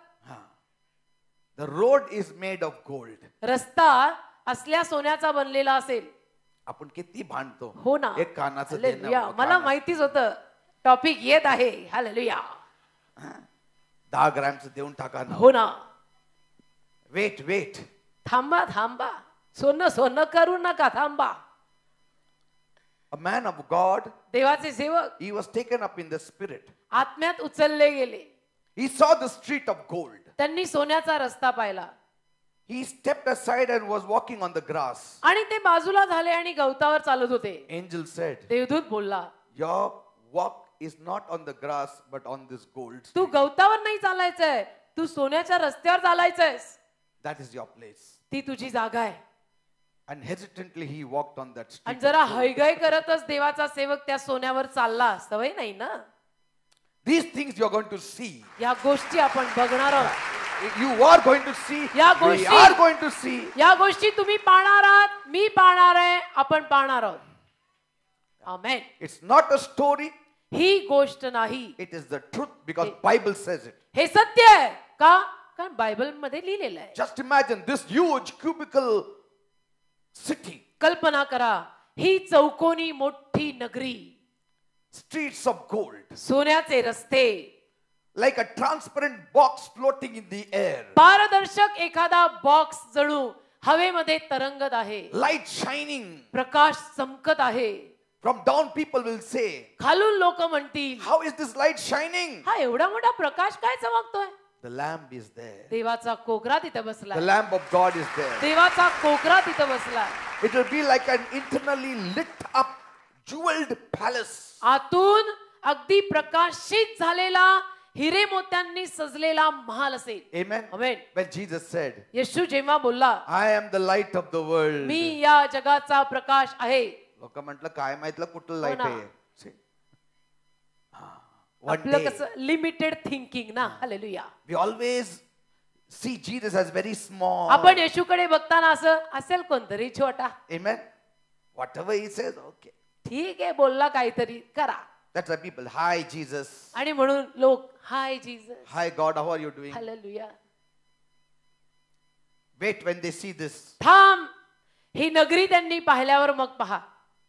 The road is made of gold. रस्ता असल्या सोन्याचा बनलेला असेल. आपण किती भांडतो. हो ना. एक कानाचं हालेलुया. देणं. मला माहितीच होतं टॉपिक येत आहे. हालेलुया. 10 ग्रॅमचं देऊन टाका ना. हो ना. वेट थांबा थांबा. सोनं सोनं करू नका. थांबा. A man of God, देवाचे सेवक he was taken up in the spirit. आत्म्यात उचलले गेले. He saw the street of gold. त्यांनी सोन्याचा रस्ता पाहिला He stepped aside and was walking on the grass. आणि ते बाजूला झाले आणि गवतावर चालत होते. Angel said, देवदूत बोलला your walk is not on the grass but on this gold. तू गवतावर नाही चालायचंय. तू सोन्याच्या रस्त्यावर चालायचंयस. That is your place. ती तुझी जागा आहे. And hesitantly he walked on that street. आणि जरा हैगय करतच देवाचा सेवक त्या सोन्यावर चालला. सवय नाही ना. These things you are going to see. या गोष्टी आपण बघणार आहोत. You are going to see. या We गोष्टी- are going to see. या गोष्टी तुम्ही पाहणार आहात. मी पाहणार आहे. आपण पाहणार आहोत. आमेन. It's not a story. ही गोष्ट नाही. It is the truth because Bible says it. हे सत्य आहे का? कारण बायबल मध्ये लिहिलेलं आहे. Just imagine this huge cubicle city. कल्पना करा ही चौकोनी मोठी नगरी. Streets of gold. सोन्याचे रस्ते. Like a transparent box floating in the air. पारदर्शक एखादा बॉक्स जणू हवेमध्ये तरंगत आहे. Light shining. प्रकाश चमकत आहे. From down people will say, खालून लोक म्हणतील how is this light shining? हा एवढा मोठा प्रकाश काय चमकतोय? The lamb is there. देवाचा कोकरा तिथे The बसला. lamb of God is there. देवाचा कोकरा तिथे बसला. It will be like an internally lit up jeweled palace. आतून अगदी प्रकाशित झालेला हिरे मोत्यांनी सजलेला महाल असेल. Amen. Amen. When Jesus said, येशू जेव्हा बोलला I am the light of the world. मी या जगाचा प्रकाश आहे. लोक म्हटलं काय माहितलं कुठलं लाईट ना. आहे. See? One आपलं day कसं लिमिटेड थिंकिंग ना. Hallelujah. we always see Jesus as very small. आपण येशूकडे बघताना असं असेल कोणतरी छोटा. Amen. Whatever he says, okay. ठीक आहे बोलला काहीतरी करा. That's why people, hi Jesus. आणि म्हणून लोक hi Jesus. Hi God, how are you doing? Hallelujah. Wait when they see this. थांब. ही नगरी त्यांनी पाहिल्यावर मग पहा.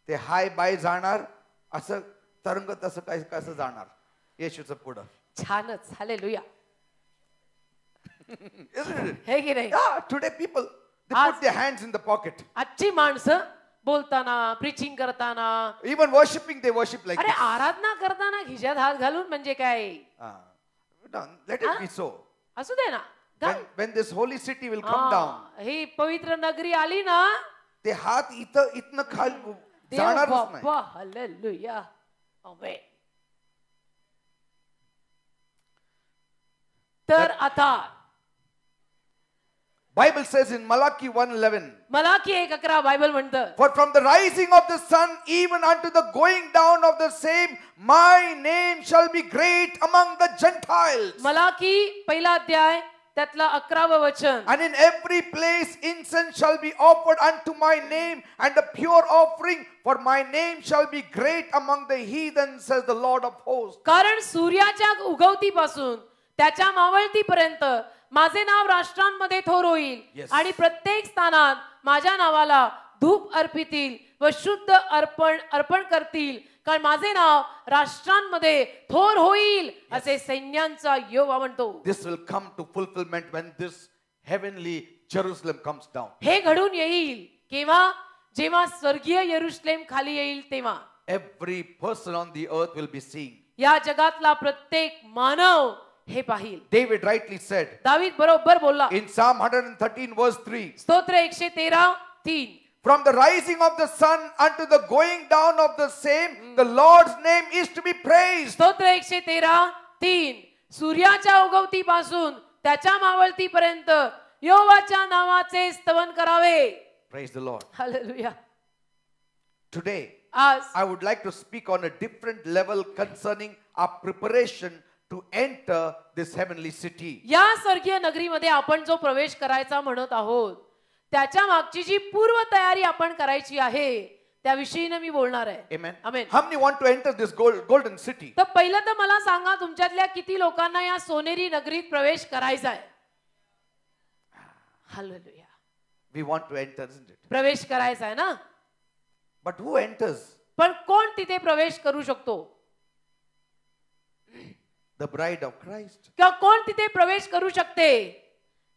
ते हाय बाय जाणार असं तरंग तसं काय कसं जाणार येशूचं पुढं. छानच. हालेलुया. Isn't it? हे की नाही? Yeah, today people they आज- put their hands in the pocket. आजची माणसं बोलताना प्रीचिंग करताना Even worshiping they worship like अरे this. आराधना करताना खिशात हात घालून म्हणजे काय? No, let it be so. असू दे ना. घाल. When this holy city will come down, हा, ही पवित्र नगरी आली ना ते हात इथनं खाली देव जाणारच नाही. बाप्पा. हालेलुया. आमेन. तर आता Bible says in Malachi 1:11, Malachi 1:11 Bible म्हणतं for from the rising of the sun even unto the going down of the same, my name shall be great among the Gentiles. Malachi पहिला अध्याय त्यातला 11वं वचन. And in every place incense shall be offered unto my name, and a pure offering, for my name shall be great among the heathen, says the Lord of hosts. कारण सूर्याच्या उगवतीपासून त्याच्या मावळतीपर्यंत माझे नाव राष्ट्रांमध्ये थोर होईल. Yes. आणि प्रत्येक स्थानात माझ्या नावाला धूप अर्पितील व शुद्ध अर्पण करतील. कारण माझे नाव राष्ट्रांमध्ये थोर होईल असे सैन्यांचा यहोवा म्हणतो. This will come to fulfillment when this heavenly Jerusalem comes down. हे घडून येईल केव्हा? जेव्हा स्वर्गीय यरुशलेम खाली येईल तेव्हा. Every person on the earth will be seeing. या जगातला प्रत्येक मानव हे पाहिल. David rightly said दावीद बरोबर बोलला. in Psalm 113 verse 3. स्तोत्र 113:3. From the rising of the sun unto the going down of the same, the Lord's name is to be praised. स्तोत्र 113:3. सूर्याच्या उगवतीपासून त्याच्या मावळतीपर्यंत यहोवाच्या नावाचे स्तवन करावे. Praise the Lord. Hallelujah. Today, आज I would like to speak on a different level concerning our preparation to enter this heavenly city. या स्वर्गीय नगरीमध्ये आपण जो प्रवेश करायचा म्हणत आहोत त्याच्या मागची जी पूर्व तयारी आपण करायची आहे त्याविषयीने मी बोलणार आहे. Amen. Amen. How many want to enter this golden city? तर पहिलं तर मला सांगा तुमच्यातल्या किती लोकांना या सोनेरी नगरीत प्रवेश करायचा आहे. Hallelujah. We want to enter, isn't it? प्रवेश करायचा आहे ना. But who enters? पण कोण तिथे प्रवेश करू शकतो? The bride of Christ. किंवा कोण तिथे प्रवेश करू शकते?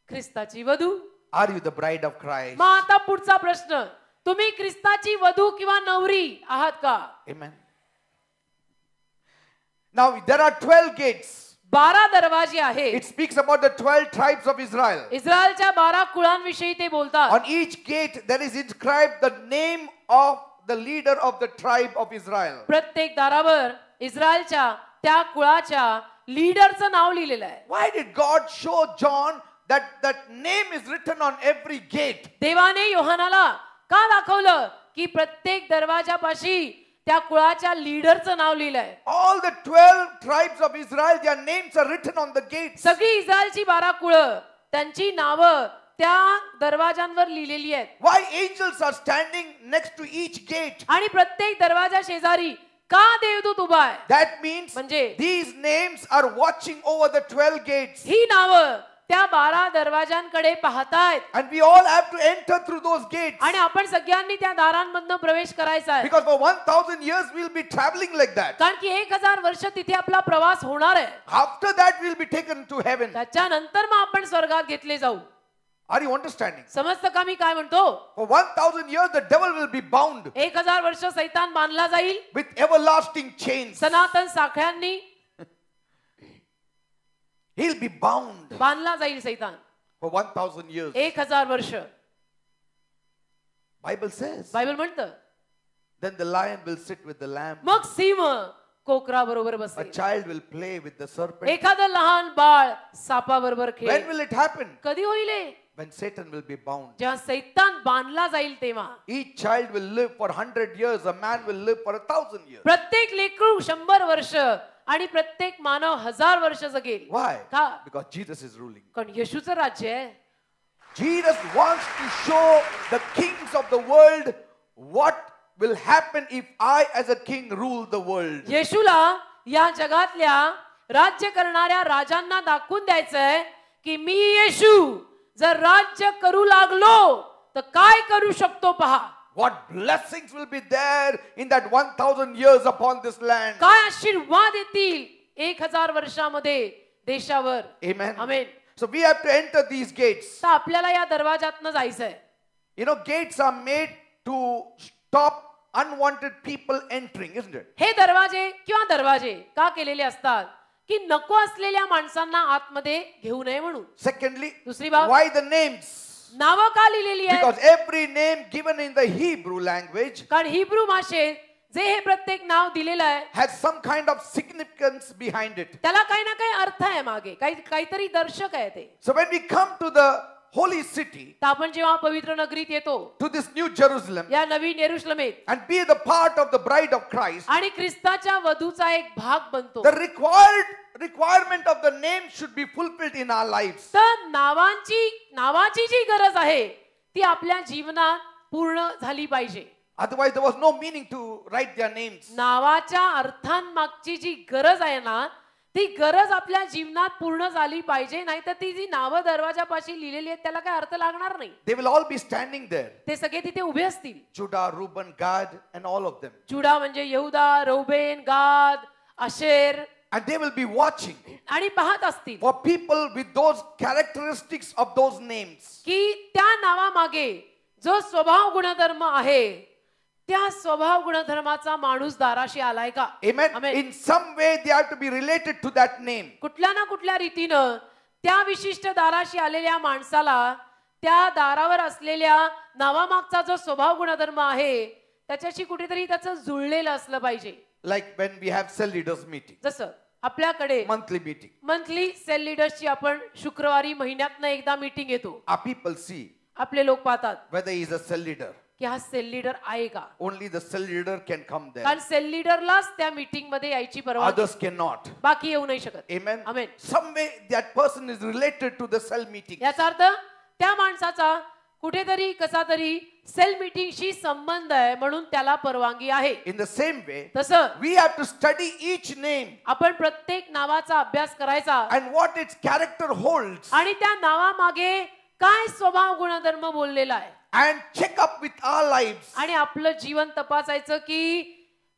ख्रिस्ताची वधू. Are you the bride of Christ? मग आता पुढचा प्रश्न, तुम्ही ख्रिस्ताची वधू किंवा नवरी आहात का? Amen. Now there are 12 gates. 12 दरवाजे आहेत. It speaks about the 12 tribes of Israel. इस्रायलच्या 12 कुळांविषयी ते बोलतात. On each gate there is inscribed the name of the leader of the tribe of Israel. प्रत्येक दारावर इस्रायलच्या त्या कुळाच्या लीडरचं नाव लिहिलेलं आहे. Why did God show John that name is written on every gate? देवाने योहानाला का दाखवलं की प्रत्येक दरवाजापाशी त्या कुळाच्या लीडरचं नाव लिहिलंय? All the 12 tribes of Israel, their names are written on the gates. सगळी इस्रायलची 12 कुळं त्यांची नावं त्या दरवाजांवर लिहिलेली आहेत. Why angels are standing next to each gate? आणि प्रत्येक दरवाजा शेजारी का देवदूत उभा आहे? That means म्हणजे these names are watching over the 12 gates. ही नावं त्या 12 दरवाजांकडे पाहतायत. And we all have to enter through those gates. आणि आपण सगळ्यांनी त्या दारांमधून प्रवेश करायचा आहे. Because for 1000 years we'll be traveling like that. कारण की 1000 वर्ष तिथे आपला प्रवास होणार आहे. After that we'll be taken to heaven. त्याच्यानंतर मग आपण स्वर्गात घेतले जाऊ. Are you understanding? समजतं का मी काय म्हणतो? For 1000 years the devil will be bound 1000 वर्ष सैतान बांधला जाईल with everlasting chains. सनातन साखळ्यांनी. He'll be bound बांधला जाईल सैतान for 1000 years. 1000 वर्ष. Bible says. बायबल म्हणतं Then the lion will sit with the lamb. मग सिंह कोकरा बरोबर A बसेल. child will play with the serpent. एखादं लहान बाळ सापाबरोबर When खेळेल. will it happen? कधी होईल हे? When Satan will be bound. जेव्हा सैतान बांधला जाईल तेव्हा. Each child will live for 100 years. A man will live for 1000 years. प्रत्येक लेकरू 100 वर्ष आणि प्रत्येक मानव 1000 वर्ष जगेल. Why? का? Because Jesus is ruling. कारण येशूचं राज्य आहे. Jesus wants to show the kings of the world what will happen if I as a king rule the world. येशूला या जगातल्या राज्य करणाऱ्या राजांना दाखवून द्यायचंय की मी येशू जर राज्य करू लागलो तर काय करू शकतो पहा. What blessings will be there in that 1000 years upon this land. काय आशीर्वाद येतील 1000 वर्षामध्ये देशावर. Amen. Amen. So we have to enter these gates. तर आपल्याला या दरवाजातनं जायचंय. You know, gates are made to stop unwanted people entering, isn't it? हे दरवाजे किंवा दरवाजे का केलेले असतात की नको असलेल्या माणसांना आतमध्ये घेऊ नये म्हणून. Secondly, दुसरी बाब, why the names? नावं का लिहिलेली आहेत? Because every name given in the Hebrew language कारण हिब्रू भाषेत जे हे प्रत्येक नाव दिलेलं आहे has some kind of significance behind it. त्याला काही ना काही अर्थ आहे मागे, काहीतरी दर्शक आहे ते. So when we come to the holy city, तर आपण जेव्हा पवित्र नगरीत येतो to this new Jerusalem, या नवीन येरुशलेमेत and be the part of the bride of Christ, आणि ख्रिस्ताच्या वधूचा एक भाग बनतो, the requirement of the name should be fulfilled in our lives. तर नावाची जी गरज आहे ती आपल्या जीवनात पूर्ण झाली पाहिजे. Otherwise there was no meaning to write their names. नावाच्या अर्थांमागची जी गरज आहे ना ती गरज आपल्या जीवनात पूर्ण झाली पाहिजे, नाहीतर ती जी नावं दरवाजापाशी लिहिलेली आहेत त्याला काय अर्थ लागणार नाही. They will all be standing there. ते सगळे तिथे उभे असतील. Judah, Reuben, Gad, and all of them. जुडा म्हणजे यहुदा, रौबेन, गाद, Asher, And they will be watching आणि पाहत असतील for people with those characteristics of those names. की त्या नावामागे जो स्वभाव गुणधर्म आहे त्या स्वभाव गुणधर्माचा माणूस दाराशी आलाय का? Amen. Amen. In some way they have to be related to that name. कुठल्या ना कुठल्या रीतीनं त्या विशिष्ट दाराशी आलेल्या माणसाला त्या दारावर असलेल्या नावामागचा जो स्वभाव गुणधर्म आहे त्याच्याशी कुठेतरी त्याचं जुळलेलं असलं पाहिजे. Like when we have cell leaders meeting, जसं आपल्याकडे monthly meeting, मंथली सेल लीडर्सची आपण शुक्रवारी महिन्यातनं एकदा मीटिंग घेतो. our people see आपले लोक पाहतात whether he is a cell leader. की हा सेल लीडर आहे का. Only the cell leader can come there. कारण सेल लीडरलाच त्या मीटिंग मध्ये यायची परवानगी, Others cannot. बाकी येऊ नाही शकत. Amen. Amen. Some way that person is related to the cell meeting. याचा अर्थ त्या माणसाचा कुठेतरी कसा तरी सेल मीटिंगशी संबंध आहे म्हणून त्याला परवानगी आहे. In the same way, तसं we have to study each name आपण प्रत्येक नावाचा अभ्यास करायचा and what its character holds आणि त्या नावामागे काय स्वभाव गुणधर्म बोललेला आहे and check up with our lives. आणि आपलं जीवन तपासायचं की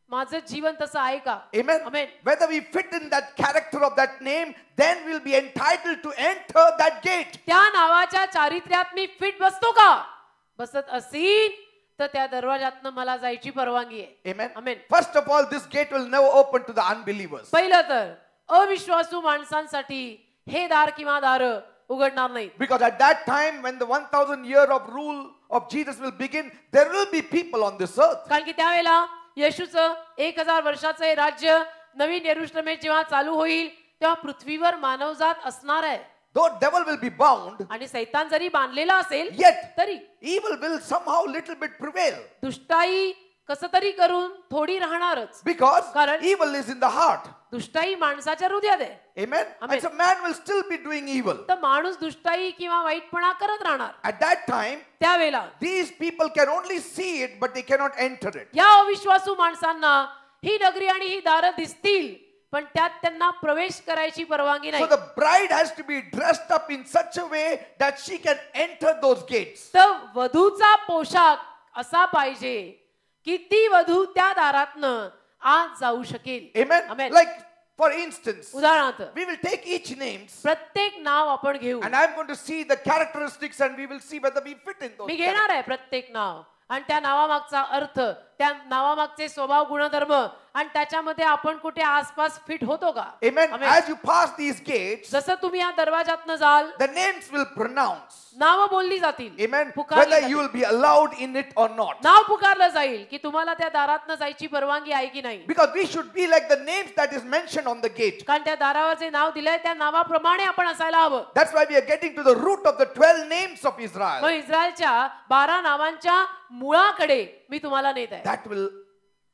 माझं जीवन तसं आहे का. Amen. Amen. Whether we fit in that character of that name, then we'll be entitled to enter that gate. त्या नावाच्या चारित्र्यात मी फिट बसतो का. बसत असीन तर त्या दरवाजातनं मला जायची परवानगी आहे. Amen. Amen. First of all, this gate will never open to the unbelievers. पहिलं तर अविश्वासू माणसांसाठी हे दार किंवा दार उघडणार नाही. Because at that time when the 1000 year of rule of Jesus will begin, there will be people on this earth. कारण की त्यावेळेला येशूचं 1000 वर्षाचं हे राज्य नवीन यरुशलेमेत जेव्हा चालू होईल तेव्हा पृथ्वीवर मानवजात असणार आहे. Though devil will be bound, आणि सैतान जरी बांधलेला असेल yet तरी evil will somehow little bit prevail. दुष्टाई कसं तरी करून थोडी राहणारच. Because कारण evil is in the heart. दुष्टाई माणसाच्या हृदयात आहे. Amen. Amen. And so man will still be doing evil. तर माणूस दुष्टाई किंवा वाईटपणा करत राहणार. At that time, त्यावेळेला these people can only see it, but they cannot enter it. या अविश्वासू माणसांना ही नगरी आणि ही दारं दिसतील पण त्यात त्यांना प्रवेश करायची परवानगी So नाही. the bride has to be dressed up in such a way that she can enter those gates. तर वधूचा पोशाख असा पाहिजे की ती वधू त्या दारातनं आत जाऊ शकेल. Amen. Amen. Like for instance, उदाहरणार्थ we will take each names प्रत्येक नाव आपण घेऊ. and I'm going to see the characteristics and we will see whether we fit in those. मी घेणार आहे प्रत्येक नाव आणि त्या नावामागचा अर्थ, त्या नावामागचे स्वभाव गुणधर्म आणि त्याच्यामध्ये आपण कुठे आसपास फिट होतो का. Amen. As you pass these gates, जसं तुम्ही या दरवाजातनं जाल the names will pronounce. नाव बोलली जातील. Amen. पुकारली Whether जातील. you will be allowed in it or not. नाव पुकारलं जाईल की तुम्हाला त्या दारातनं जायची परवानगी आहे की नाही. Because we should be like the names that is mentioned on the gate. कारण त्या दारावर जे नाव दिलंय त्या नावाप्रमाणे आपण असायला हवं. That's why we are getting to the root of the 12 names of Israel. मग इस्रायलच्या 12 नावांच्या मुळाकडे मी तुम्हाला नेत आहे. That will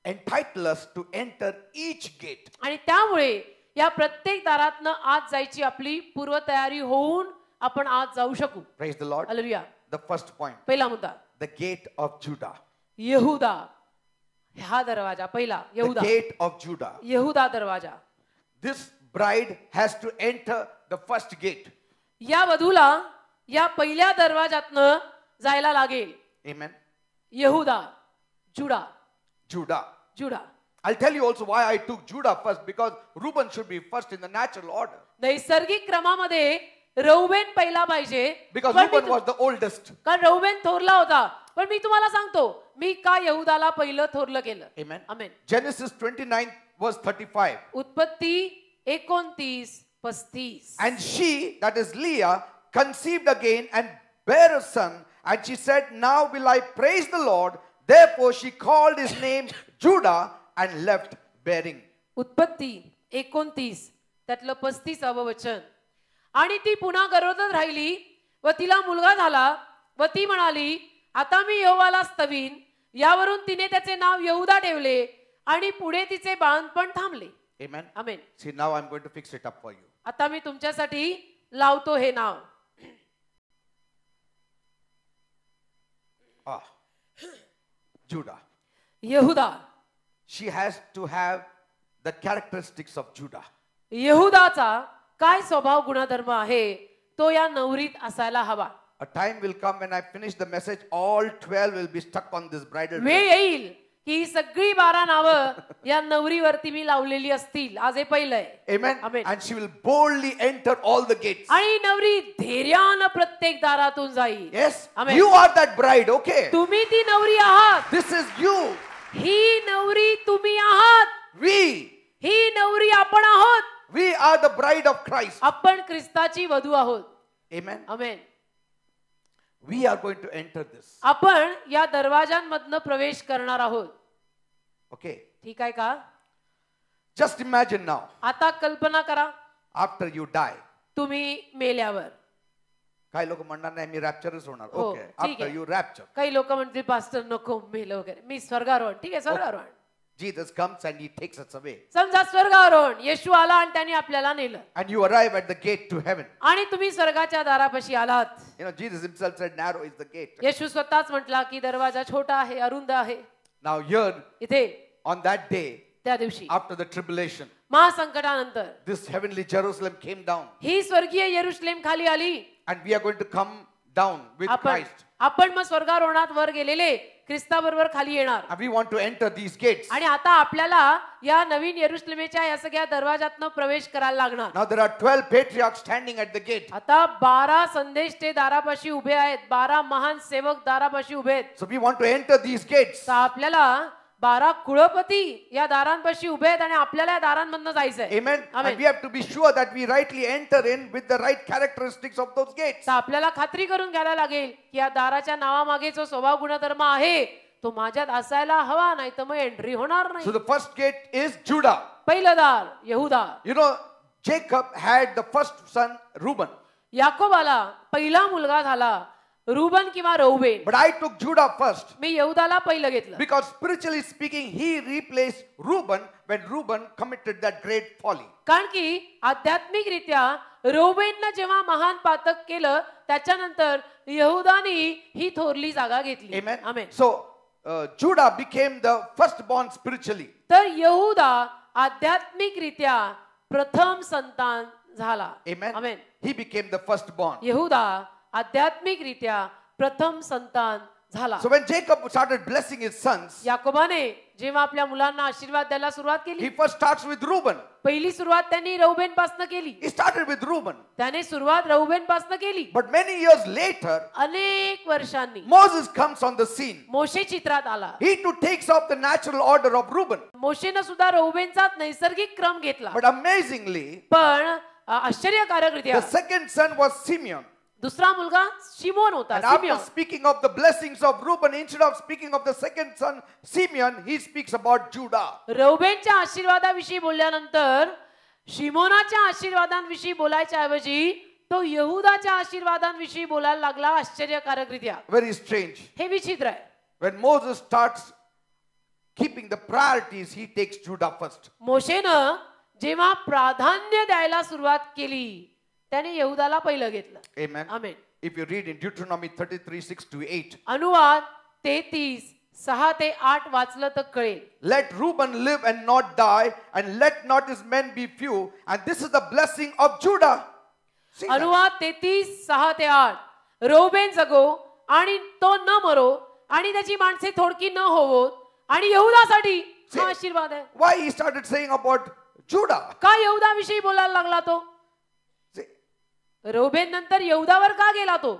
entitle us to enter each gate. आणि त्यामुळे या प्रत्येक दारातनं आत जायची आपली पूर्वतयारी होऊन आपण आत जाऊ शकू. Praise the Lord. Hallelujah. The first point, पहिला मुद्दा the gate of Judah. यहुदा. हा दरवाजा पहिला The यहुदा. gate of Judah. यहुदा दरवाजा. This bride has to enter the first gate. या वधूला या पहिल्या दरवाजातनं जायला लागेल. Amen. यहुदा. जुडा. Judah. जुडा. I'll tell you also why I took Judah first, because Reuben should be first in the natural order. नैसर्गिक क्रमामध्ये रौबेन पहिला पाहिजे. Because पण मी Reuben was the oldest. कारण रौबेन थोरला होता. पण मी तुम्हाला सांगतो मी का यहुदाला पहिलं थोरलं केलं. Amen. आमेन. Genesis 29 verse 35. उत्पत्ती 29:35. And she, that is Leah, conceived again and bare a son. And she said, now will I praise the Lord. Therefore she called his name Judah and left bearing. उत्पत्ती 29 त्यातलं 35व वचन. आणि ती पुन्हा गर्भवत राहिली व तिला मुलगा झाला व ती म्हणाली आता मी यहोवाला स्तवीन. यावरून तिने त्याचे नाव यहुदा ठेवले आणि पुढे तिचे बाळंतपण थांबले. Amen. Amen. See, now I'm going to fix it up for you. आता मी तुमच्यासाठी लावतो हे नाव. Judah. यहुदा. She has to have the characteristics of Judah. यहुदाचा काय स्वभाव गुणधर्म आहे तो या नवरीत असायला हवा. A time will come when I finish the message, all 12 will be stuck on this bridal वेळ dress. येईल की सगळी 12 नावं या नवरीवरती मी लावलेली असतील. आज हे पहिलंय. Amen. Amen. And she will boldly enter all the gates. आणि नवरी धैर्यानं प्रत्येक दारातून जाईल. Yes. Amen. You are that bride, okay? तुम्ही ती नवरी आहात. This is you. ही नवरी तुम्ही आहात, We ही नवरी आपण आहोत, are the bride of Christ. आपण ख्रिस्ताची वधू आहोत. Amen. Amen. We are going to enter this. आपण या दरवाजांमधनं प्रवेश करणार आहोत. Okay. ठीक आहे का? Just imagine now, आता कल्पना करा, after you die. तुम्ही मेल्यावर. काही लोक म्हणणार नाही मी रॅप्चरच होणार. हो, ओके, ठीक आफ्टर आहे. You rupture. काही लोक म्हणतील पास्टर नको मेलं वगैरे, मी स्वर्गारोहण. ठीक आहे, स्वर्गारोहण. Jesus comes and he takes us away. समजा स्वर्गारोहण, येशू आला आणि त्याने आपल्याला नेलं. And you arrive at the gate to heaven. आणि तुम्ही स्वर्गाच्या दारापाशी आलात. You know, Jesus himself said narrow is the gate. येशू स्वतःच म्हटला की दरवाजा छोटा आहे, अरुंद आहे. Now here, इथे on that day, त्या दिवशी after the tribulation, महासंकटानंतर this heavenly Jerusalem came down. ही स्वर्गीय यरुशलेम खाली आली. And we are going to come down with Christ. आपण मग स्वर्गारोहणात वर गेलेले ख्रिस्ताबरोबर खाली येणार. And we want to enter these gates. आणि आता आपल्याला या नवीन यरुशलेमेच्या या सगळ्या दरवाजातनं प्रवेश करायला लागणार. Now there are 12 patriarchs standing at the gate. आता 12 संदेष्टे दारापाशी उभे आहेत, 12 महान सेवक दारापाशी उभे आहेत. So we want to enter these gates. तर आपल्याला 12 कुळपती या दारांपाशी उभे आहेत आणि आपल्याला या दारांमधनं जायचंय. Amen. Amen. And we have to be sure that we rightly enter in with the right characteristics of those gates. तर आपल्याला खात्री करून घ्यायला लागेल की या दाराच्या नावामागे जो स्वभाव गुणधर्म आहे तो माझ्यात असायला हवा, नाही तर मग एंट्री होणार So नाही. the first gate is Judah. पहिलं दार यहुदा. You know, Jacob had the first son Reuben. याकोबाला पहिला मुलगा झाला रुबन किंवा रौबेन. But I took Judah first मी यहुदाला पहिलं घेतलं. because spiritually speaking he replaced Reuben when Reuben committed that great folly. कारण की आध्यात्मिकरित्या रौबेननं जेव्हा महान पातक केलं त्याच्यानंतर यहुदानी ही थोरली जागा घेतली. Amen. Amen. So Judah became the firstborn spiritually. तर यहुदा आध्यात्मिकरित्या प्रथम संतान झाला. Amen. Amen. He became the firstborn. यहुदा आध्यात्मिकरित्या प्रथम संतान झाला. So when Jacob started blessing his sons, याकोबाने जेव्हा आपल्या मुलांना आशीर्वाद द्यायला सुरुवात केली, he first starts with Reuben. पहिली सुरुवात त्यांनी रौबेन पासनं केली. He started with Reuben. त्याने सुरुवात रौबेन पासनं केली. But many years later, अनेक वर्षांनी Moses comes on the scene. मोशे चित्रात आला. He too takes off the natural order of Reuben. मोशेनं सुद्धा रौबेनचा नैसर्गिक क्रम घेतला. But amazingly, पण आश्चर्यकारकरित्या the second son was Simeon. दुसरा मुलगा शिमोन होता. And after Simeon. speaking of the blessings of Reuben, instead of speaking of the second son Simeon, he speaks about Judah. रौबेनच्या आशीर्वादाविषयी बोलल्यानंतर शिमोनाच्या आशीर्वादांविषयी बोलायच्या ऐवजी तो यहुदाच्या आशीर्वादांविषयी बोलायला लागला. आश्चर्यकारकरित्या. Very strange. हे विचित्र आहे. When Moses starts keeping the priorities, he takes Judah first. मोशेनं जेव्हा प्राधान्य द्यायला सुरुवात केली त्याने यहुदाला पहिलं घेतलं. Amen. Amen. If you read in Deuteronomy 33:6-8, अनुवाद 33:6-8 वाचलं तर कळेल. let Reuben live and not die, and let not his men be few, and this is the blessing of Judah. See that? अनुवाद 33:6-8 रौबेन जगो आणि तो न मरो आणि त्याची माणसे थोडकी न होवोत आणि यहुदासाठी हा आशीर्वाद आहे. Why he started saying about Judah? का यहुदा विषयी बोलायला लागला तो? See, रौबेन नंतर यहुदावर का गेला तो?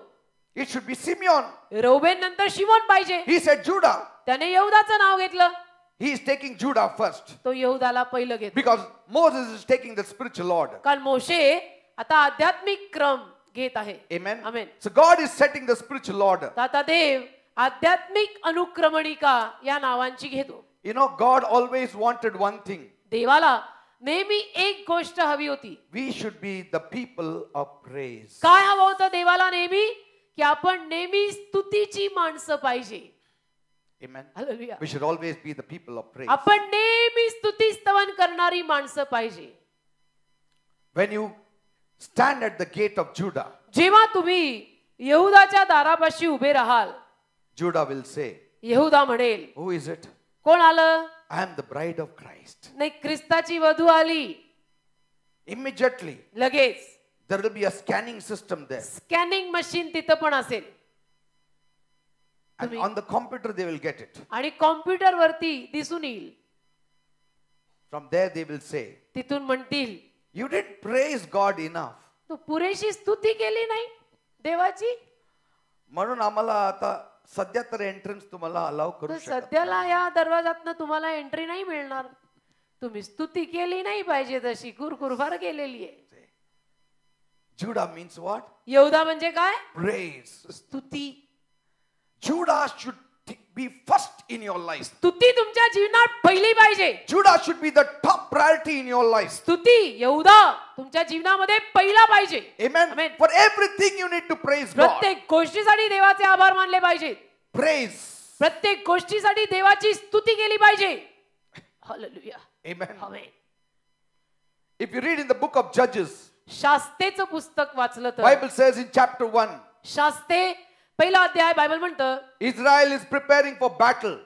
it should be Simeon. रौबेन नंतर शिमोन पाहिजे. He said Judah. त्याने यहुदाचं नाव घेतलं. He is taking Judah first तो यहुदाला पहिलं घेतलं. because Moses is taking the spiritual order. कारण मोशे आता आध्यात्मिक क्रम घेत आहे. Amen. Amen. So God is setting the spiritual order. तर आता देव आध्यात्मिक अनुक्रमणिका या नावांची घेतो. You know, God always wanted one thing. देवाला नेहमी एक गोष्ट हवी होती. We should be the people of praise. काय हवं होतं देवाला नेहमी? की आपण नेहमी स्तुतीची माणसं पाहिजे. Amen. Hallelujah. We should always be the people of praise. आपण नेहमी स्तुती स्तवन करणारी माणसं पाहिजे. When you stand at the gate of Judah, जेव्हा तुम्ही यहुदाच्या दारापाशी उभे राहाल, Judah will say, यहुदा म्हणेल, who is it? कोण आलं? I am the bride of Christ. नाही, ख्रिस्ताची वधू आली. Immediately, लगेच there will be a scanning system there. Scanning machine तिथं पण असेल And on the computer, they will get it. आणि कॉम्प्युटर वरती दिसून येईल. From there, they will say, तिथून म्हणतील, you didn't praise God enough. तू पुरेशी स्तुती केली नाही देवाची, म्हणून आम्हाला आता सध्या तर एंट्रन्स तुम्हाला अलाव तर करू शकत सध्याला या दरवाजातनं तुम्हाला एंट्री नाही मिळणार. तुम्ही स्तुती केली नाही पाहिजे तशी कुरकुरभार केलेली आहे. Judah means what? यहूदा म्हणजे काय? Praise. स्तुती. Judah should be first in your life. स्तुती तुमच्या जीवनात पहिली पाहिजे. Judah should be the top priority in your life. स्तुती यहूदा तुमच्या जीवनामध्ये पहिला पाहिजे. Amen. Amen. For everything you need to praise God. प्रत्येक गोष्टीसाठी देवाचे आभार मानले पाहिजेत. Praise. प्रत्येक गोष्टीसाठी देवाची स्तुती केली पाहिजे. Hallelujah. Amen. Amen. If you read in the book of Judges, शास्तेचं पुस्तक वाचलं तर Bible says in chapter 1, शास्ते पहिला अध्याय बायबल म्हणतं Israel is preparing for battle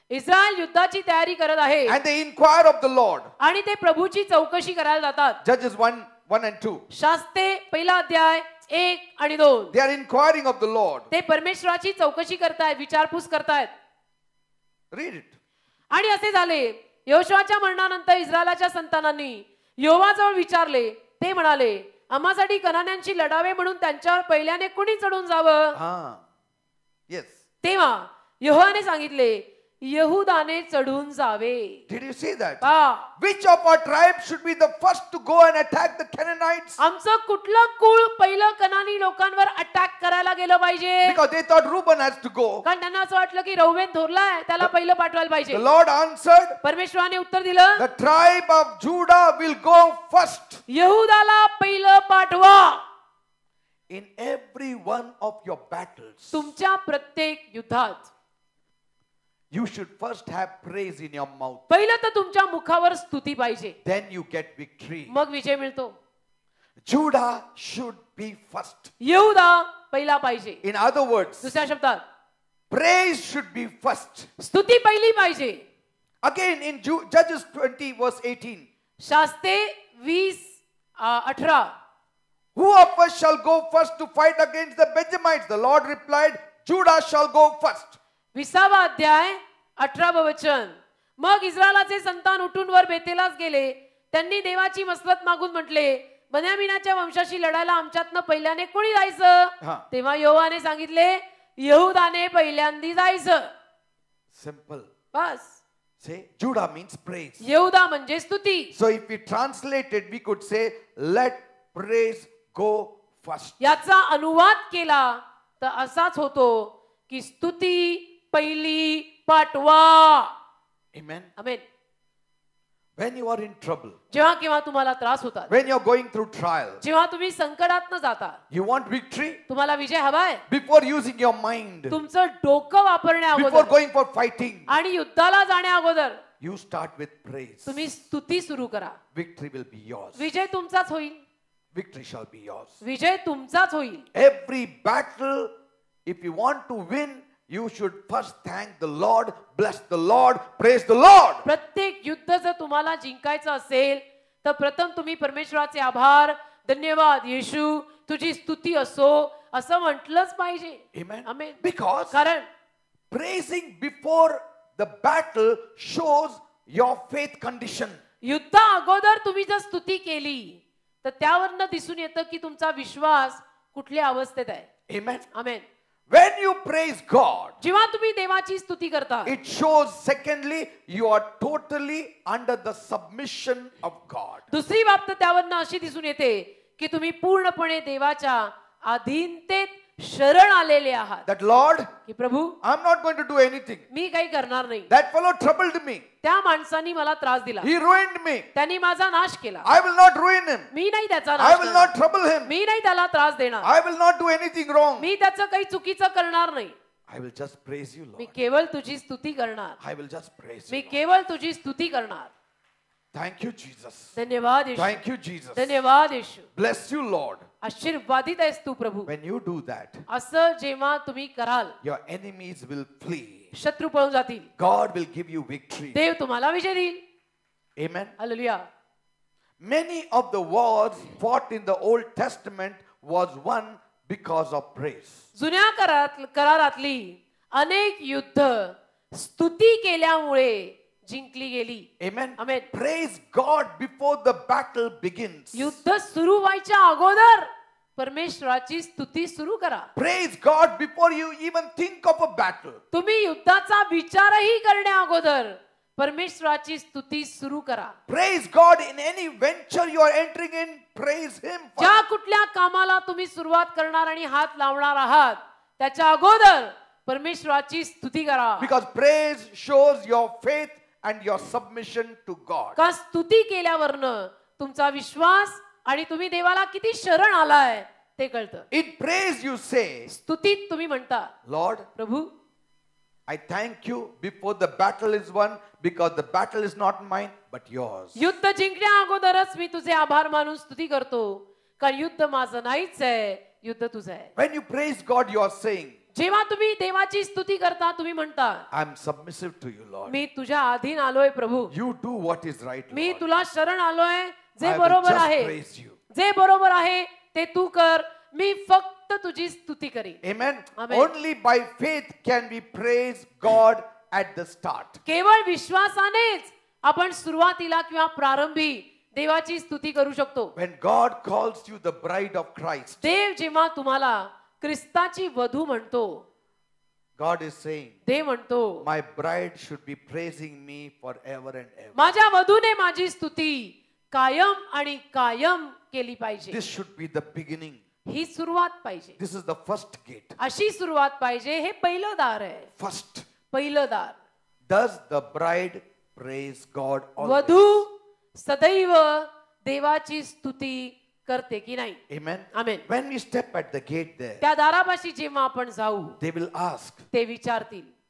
Israel युद्धाची तयारी करत आहे and they inquire of the Lord. आणि ते प्रभूची चौकशी करायला जातात. Judges 1 and 2. शास्ते पहिला अध्याय 1 आणि 2. They are inquiring of the Lord. ते परमेश्वराची चौकशी करतायत, विचारपूस करतायत. Read it. आणि असे झाले, यहोशुआच्या मरणानंतर इस्रायलाच्या संतानांनी यहोवाजवळ विचारले. ते म्हणाले, आम्हासाठी कनान्यांशी लढावे म्हणून त्यांच्यावर पहिल्याने कुणी चढून जावं? Yes. तेव्हा यहोवाने सांगितले, यहूदाने चढून जावे. Did you see that? पहा, Which of our tribes should be the first to go and attack the Canaanites? आमचं कुठलं कुळ पहिलं कनानी लोकांवर अटॅक करायला गेलं पाहिजे? Because they thought Reuben has to go. कारण त्यांना असं वाटलं की रौवेन थोरलाय, त्याला पहिलं पाठवायला पाहिजे. The Lord answered, परमेश्वराने उत्तर दिलं, the tribe of Judah will go first. यहूदाला पहिलं पाठवा. In every one of your battles, तुमच्या प्रत्येक युद्धात you should first have praise in your mouth. पहिलं तर तुमच्या मुखावर स्तुती पाहिजे, Then you get victory. मग विजय मिळतो. Judah should be first. यहूदा पहिला पाहिजे. In other words, दुसऱ्या शब्दात praise should be first. स्तुती पहिली पाहिजे. Again in Judges 20 verse 18. शास्ते 20:18. Who of us shall go first to fight against the Benjamites? The Lord replied, Judah shall go first. 20वा अध्याय 18व वचन. मग इस्रायलाचे संतान उठून वर बेतेलास गेले. त्यांनी देवाची मसलत मागून म्हटले, बन्यामीनाच्या वंशाशी लढायला आमच्यातनं पहिल्याने कोणी जायचं? तेव्हा यहोवाने सांगितले, यहूदाने पहिल्यांदी जायचं. Simple. बस. Say, Judah means praise. यहूदा म्हणजे स्तुती. So if we translate it, we could say, let praise go first. याचा अनुवाद केला तर असाच होतो की स्तुती पहिली पाठवा. Amen. Amen. When you are in trouble, जेव्हा केव्हा तुम्हाला त्रास होतात, when you are going through trials, जेव्हा तुम्ही संकटातनं जाता, you want victory? तुम्हाला विजय हवाय, Before using your mind, तुमचं डोकं वापरण्या before अगोदर going for fighting, आणि युद्धाला जाण्या अगोदर you start with praise. तुम्ही स्तुती सुरू करा. Victory will be yours. विजय तुमचाच होईल. Victory shall be yours. विजय तुमचाच होईल. Every battle, if you want to win, you should first thank the Lord, bless the Lord, praise the Lord. प्रत्येक युद्ध जर तुम्हाला जिंकायचं असेल तर प्रथम तुम्ही परमेश्वराचे आभार, धन्यवाद येशू, तुझी स्तुती असो असं म्हटलंच पाहिजे. Amen. आमेन. Because कारण praising before the battle shows your faith condition. युद्धा अगोदर तुम्ही जर स्तुती केली तर त्यावरनं दिसून येतं की तुमचा विश्वास कुठल्या अवस्थेत आहे. Amen. Amen. When you praise God, जेव्हा तुम्ही देवाची स्तुती करता, it shows secondly you are totally under the submission of God. दुसरी बाब त्यावरनं अशी दिसून येते की तुम्ही पूर्णपणे देवाच्या अधीनतेत शरण आलेले आहात. That Lord, की प्रभू, I'm not going to do anything. मी काही करणार नाही. That fellow troubled me. त्या माणसाने मला त्रास दिला, He ruined me. त्यांनी माझा नाश केला. I will not ruin him. मी नाही त्याचा I नाश will करणार. not trouble him. मी नाही त्याला त्रास देणार. I will not do anything wrong. मी त्याचं काही चुकीचं करणार नाही. I will just praise you, me Lord. केवळ तुझी स्तुती करणार. I will just praise me you. Lord. केवळ तुझी स्तुती करणार. Thank you, Jesus. धन्यवाद येशू. Thank you, Jesus. धन्यवाद येशू. Bless you, Lord. आशीर्वादित आहेस तू प्रभू. When you do that, असं जेव्हा तुम्ही कराल, your enemies will flee. शत्रू पळून जातील. God will give you victory. देव तुम्हाला विजय देईल. Amen. Hallelujah. Many of the wars fought in the Old Testament was won because of praise. जुन्या करारातली अनेक युद्ध स्तुती केल्यामुळे जिंकली गेली. Amen. Amen. Praise God before the battle begins. युद्ध सुरू व्हायच्या अगोदर परमेश्वराची स्तुती सुरू करा. Praise God before you even think of a battle. तुम्ही युद्धाचा विचारही करण्या अगोदर परमेश्वराची स्तुती सुरू करा. Praise God in any venture you are entering in. Praise Him. ज्या कुठल्या कामाला तुम्ही सुरुवात करणार आणि हात लावणार आहात त्याच्या अगोदर परमेश्वराची स्तुती करा. Because praise shows your faith and your submission to God. का स्तुती केल्यावरनं तुमचा विश्वास आणि तुम्ही देवाला किती शरण आलाय ते कळतं. In praise you say, स्तुतीत तुम्ही म्हणता, Lord, Prabhu I thank you before the battle is won, because the battle is not mine but yours. युद्ध जिंकण्या अगोदरच मी तुझे आभार मानून स्तुती करतो, कारण युद्ध माझं नाहीच आहे, युद्ध तुझं आहे. When you praise God, you are saying, जेव्हा तुम्ही देवाची स्तुती करता तुम्ही म्हणता, I am submissive to you, Lord. मी तुझ्या अधीन आलोय प्रभू. You do what is right, me Lord. तुला शरण आलोय, जे I will बरोबर just आहे, praise you. जे बरोबर आहे ते तू कर, मी फक्त तुझी स्तुती करीन. Amen. Amen. Only by faith can we praise God at the start. केवळ विश्वासानेच आपण सुरुवातीला किंवा प्रारंभी देवाची स्तुती करू शकतो. When God calls you the bride of Christ, देव जेव्हा तुम्हाला ख्रिस्ताची वधू म्हणतो, God is saying, देव म्हणतो, my bride should be praising me forever and ever. माझ्या वधूने माझी स्तुती कायम आणि कायम केली पाहिजे. This should be the beginning. ही सुरुवात पाहिजे. This is the first gate. अशी सुरुवात पाहिजे. हे पहिलं दार आहे. First, पहिलं दार. does the bride praise God always? वधू सदैव देवाची स्तुती करते की नाही? Amen. Amen. When we step at the gate there, त्या दारापाशी जेव्हा आपण जाऊ they will ask, ते विचारतील,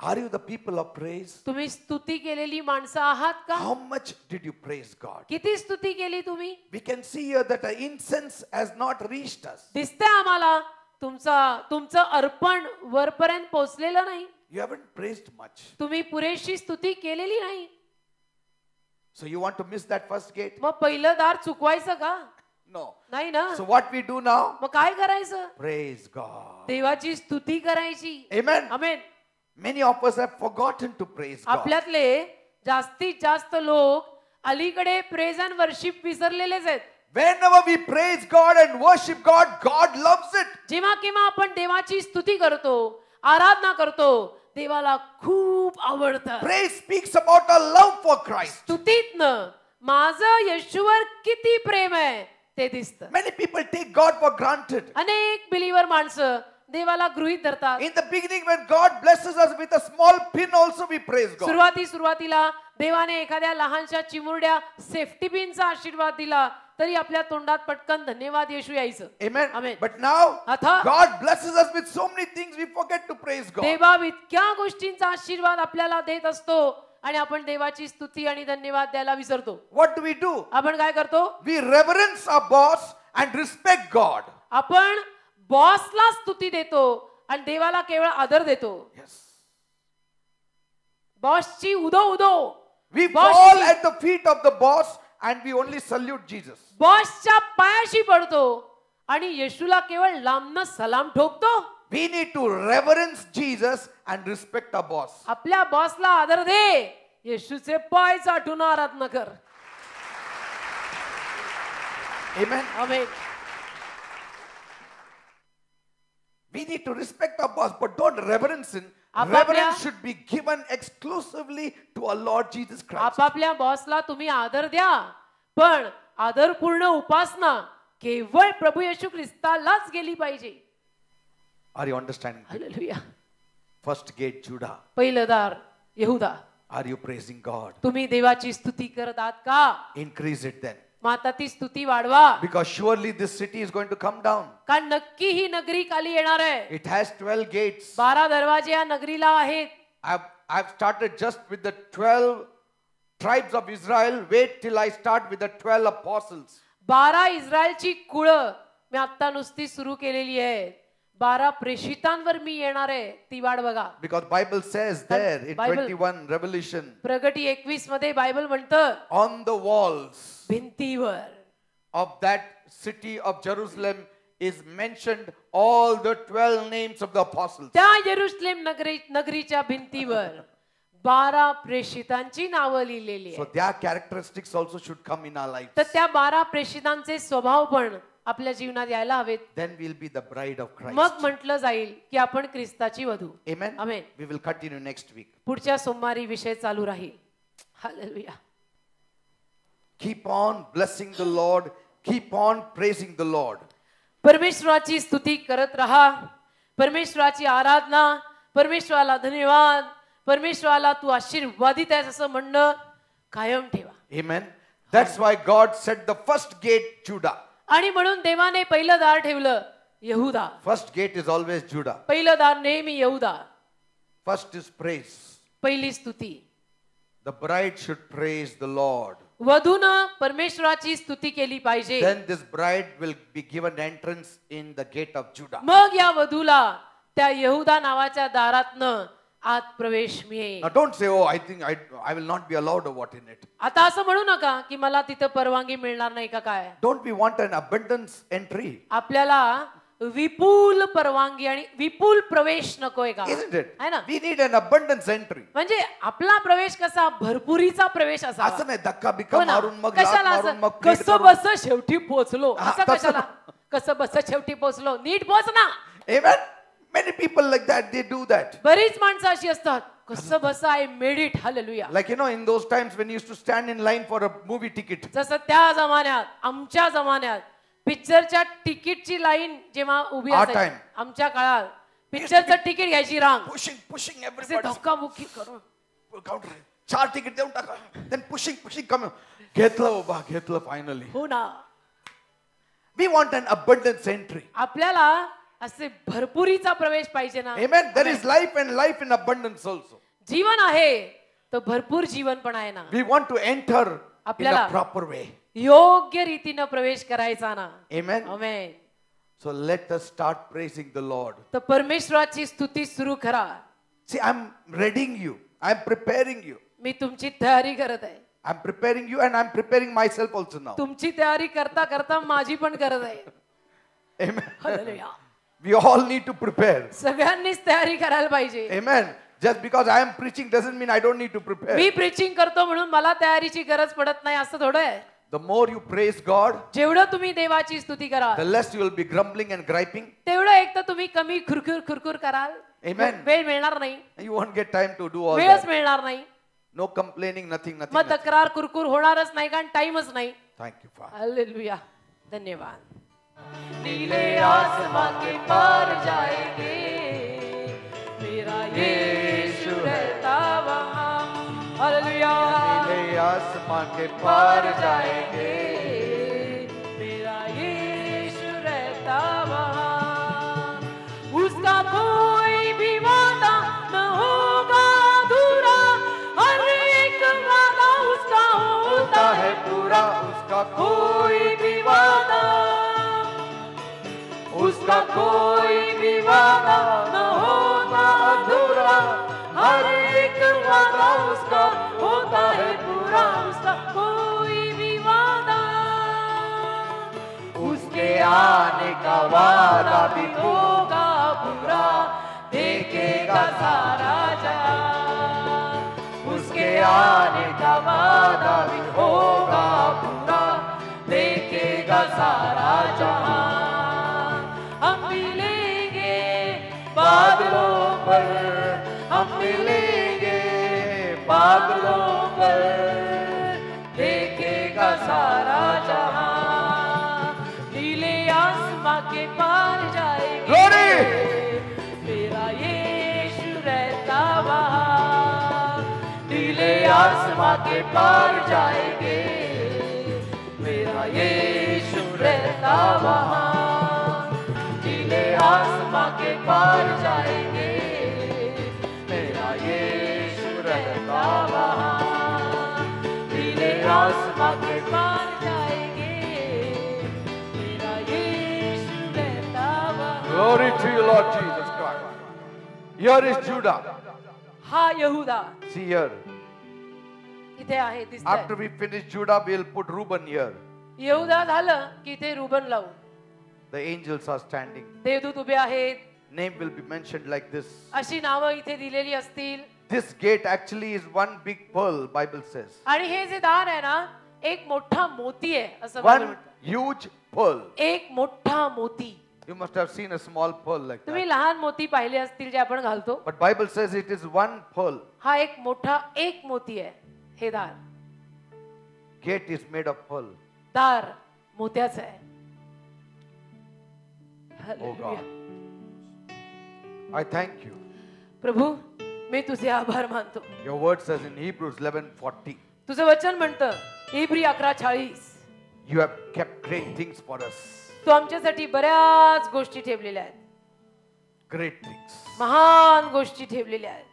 are you the people of praise? तुम्ही स्तुती केलेली माणसं आहात का? How much did you praise God? किती स्तुती केली तुम्ही? We can see here that the incense has not reached us. दिसते आम्हाला तुमचं अर्पण वरपर्यंत पोहोचलेलं नाही. You haven't praised much. तुम्ही पुरेशी स्तुती केलेली नाही. So you want to miss that first gate? मग पहिलं दार चुकवायचं का? No. नाही ना. So what we do now? मग काय करायचं? Praise God. देवाची स्तुती करायची. Amen. Amen. Many of us have forgotten to praise God. आपल्यातले जास्तीत जास्त लोक अलीकडे प्रेज अँड वर्शिप विसरलेलेच आहेत. Whenever we praise God and worship God, God loves it. जेव्हा केव्हा आपण देवाची स्तुती करतो, आराधना करतो, देवाला खूप आवडतं. Praise speaks about our love for Christ. स्तुतीतनं माझं येशूवर किती प्रेम आहे ते दिसतं. Many people take God for granted. अनेक बिलीवर माणसं देवाला गृहीत धरतात. In the beginning, when God blesses us with a small pin, also we praise God. सुरुवातीला देवाने एखाद्या लहानशा चिमुरड्या सेफ्टी पिनचा आशीर्वाद दिला तरी आपल्या तोंडात पटकन धन्यवाद येशू यायचं. Amen. Amen. But now, आता God blesses us with so many things, we forget to praise God. देवा इतक्या गोष्टींचा आशीर्वाद आपल्याला देत असतो आणि आपण देवाची स्तुती आणि धन्यवाद द्यायला विसरतो. What do we do? आपण काय करतो? We reverence our boss and respect God. आपण बॉसला स्तुती देतो आणि देवाला केवळ आदर देतो. Yes. बॉसची उदो We Boss fall ची- at the feet of the boss and we only salute Jesus. बॉसच्या पायाशी पडतो आणि येशूला केवळ लांबनं सलाम ठोकतो. We need to reverence Jesus and respect our boss. आपल्या बॉसला आदर दे, येशूचे पाय चाटून आराधना कर. Amen. Amen. We need to respect our boss, but don't reverence him. आपापल्या- Reverence should be given exclusively to our Lord Jesus Christ. आपापल्या बॉसला तुम्ही आदर द्या, पण आदरपूर्ण उपासना केवळ प्रभू येशू ख्रिस्तालाच गेली पाहिजे. Are you understanding? Hallelujah. First gate, Judah. पहिलं दार यहुदा. Are you praising God? तुम्ही देवाची स्तुती करत आहात का? Increase it then. मग आता ती स्तुती वाढवा, Because surely this city is going to come down. कारण नक्की ही नगरी खाली येणार आहे. It has 12 gates. 12 दरवाजे या नगरीला आहेत. I've started just with the 12 tribes of Israel. Wait till I start with the 12 apostles. 12 इस्रायलची कुळं मी आता नुसती सुरू केलेली आहे. 12 प्रेषितांवर मी येणार आहे, ती वाट बघा. Because Bible says there in Bible- 21 Revelation, प्रगटी 21 मध्ये बायबल म्हणतं, on the walls भिंतीवर of that city of Jerusalem is mentioned all the 12 names of the apostles. त्या यरुशलेम नगरीच्या भिंतीवर 12 प्रेषितांची नावं लिहिलेली So आहेत. their characteristics also should come in our lives. तर त्या 12 प्रेषितांचे स्वभाव पण आपल्या जीवनात यायला हवेत. then we'll be the bride of Christ. मग म्हटलं जाईल की आपण ख्रिस्ताची वधू. Amen. Amen. We will continue next week. पुढच्या सोमवारी विषय चालू राहील. Hallelujah. Keep on blessing the Lord. Keep on praising the Lord. परमेश्वराची स्तुती करत राहा. परमेश्वराची आराधना. परमेश्वराला धन्यवाद. परमेश्वराला तू आशीर्वादित आहेस असं म्हणणं कायम ठेवा. Amen. That's why God set the first gate Judah. आणि म्हणून देवाने पहिलं दार ठेवलं यहुदा. First gate is always Judah. पहिलं दार नेहमी यहुदा. First is praise. पहिली स्तुती. The bride should praise the Lord. वधूनं परमेश्वराची स्तुती केली पाहिजे. Then this bride will be given entrance in the gate of Judah. मग या वधूला त्या यहुदा नावाच्या दारातनं आत प्रवेश मिळेल. Now don't say, oh, I think I will not be allowed or what in it. आता असं म्हणू नका की मला तिथं परवानगी मिळणार नाही का काय. Don't we want an abundance entry? आपल्याला विपुल परवानगी आणि विपुल प्रवेश नकोय का. Isn't it? है ना. We need an abundance entry. म्हणजे आपला प्रवेश कसा भरपुरीचा प्रवेश असावा. असं नाही धक्का बिक्का मारून मग लाथ कशाला मारून असं मग कसं बस शेवटी पोहोचलो असं तसं. कशाला. कसं बस शेवटी पोहोचलो नीट पोहोच ना. Amen. Many people like that, they do that. बरीच माणसं अशी असतात. कसं बस I made it. Hallelujah. Like in those times when you used to stand in line for a movie ticket. जसं त्या जमान्यात आमच्या जमान्यात पिक्चरच्या तिकीटची लाईन जेव्हा उभी असायची आमच्या काळात पिक्चरचं तिकीट घ्यायची रांग. Pushing everybody. धक्काबुक्की करून Counter. 4 ticket देऊन टाका. Then pushing come. घेतलं finally. हो ना. We want an abundance entry. आपल्याला असे भरपुरीचा प्रवेश पाहिजे ना. Amen. There is life and life in abundance also. जीवन आहे तर भरपूर जीवन पण आहे ना. We want to enter in आपल्याला a proper way. योग्य रीतीने प्रवेश करायचा ना. Amen. Amen. So let us start praising the Lord. तर परमेश्वराची स्तुती सुरू करा. See, I'm readying you. I'm preparing you. मी तुमची तयारी करत आहे. I'm preparing you and I'm preparing myself also now. तुमची तयारी करता करता माझी पण करत आहे. Amen. Hallelujah. We all need to prepare. सगळ्यांनीच तयारी करायला पाहिजे. Amen. Just because I am preaching doesn't mean I don't need to prepare. Me preaching करतो म्हणून मला तयारीची गरज पडत नाही असं थोडं आहे. The more you praise God, जेवढं तुम्ही देवाची स्तुती कराल the less you will be grumbling and griping. तेवढं एक तर तुम्ही कमी खुरखुर कराल. Amen. वेळ मिळणार नाही. You won't get time to do all वेळच that. मिळणार नाही. No complaining, nothing. मग तक्रार कुरकुर होणारच नाही कारण टाइमच नाही. Thank you, Father. हालेलुया. धन्यवाद. नीले आसमां के पार जाएंगे मेरा यीशु रहता वहाँ. हालेलुया. नीले आसमां के पार जाएंगे मेरा यीशु रहता वहाँ. उसका कोई भी वादा न होगा अधूरा. हर एक वादा उसका होता है पूरा. उसका कोई भी वादा उसका कोई भी वादा न होता अधूरा. हर एक वादा उसका होता है पूरा. उसका कोई भी वादा उसके आने का वादा भी होगा पूरा. देखेगा सारा जहां. उसके आने का वादा भी होगा पूरा. देखेगा सारा जहां. हम मिलेंगे बादलों पर. हम मिलेंगे बादलों पर. देखेगा सारा जहां. नीले आसमां के पार जाएंगे. Glory! मेरा यीशु रहता वहाँ. नीले आसमां के पार जाएंगे. मेरा यीशु रहता वहाँ. नीले आसमां के पार जाएंगे. मेरा यीशु रहता वहाँ. नीले आसमां के पार जाएंगे. मेरा यीशु रहता वहाँ. Glory to you, Lord Jesus Christ. Here is Judah. हा यहुदा See here. इथे आहे. दिसतंय. After we finish Judah, we'll put Reuben here. यहुदा झालं की इथे रुबन लावू. The angels are standing. देवदूत उभे आहेत. Name will be mentioned like this. अशी नावं इथे दिलेली असतील. This gate actually is one big pearl, Bible says. आणि हे जे दार आहे ना एक मोठा मोती आहे असं बायबल One म्हणतं. huge pearl. एक मोठा मोती. You must have seen a small pearl like तुम्ही that. लहान मोती पाहिले असतील जे आपण घालतो. But Bible says it is one pearl. हा एक मोठा एक मोती आहे. हे दार. Gate is made of pearl. दार मोत्याचं आहे. Oh God. Hallelujah. I thank you. प्रभू मी तुझे आभार मानतो. Your word says in Hebrews 11:40, तुझं वचन म्हणतं इब्री 11:40 you have kept great things for us. तू आमच्यासाठी बऱ्याच गोष्टी ठेवलेल्या आहेत. Great things. महान गोष्टी ठेवलेल्या आहेत.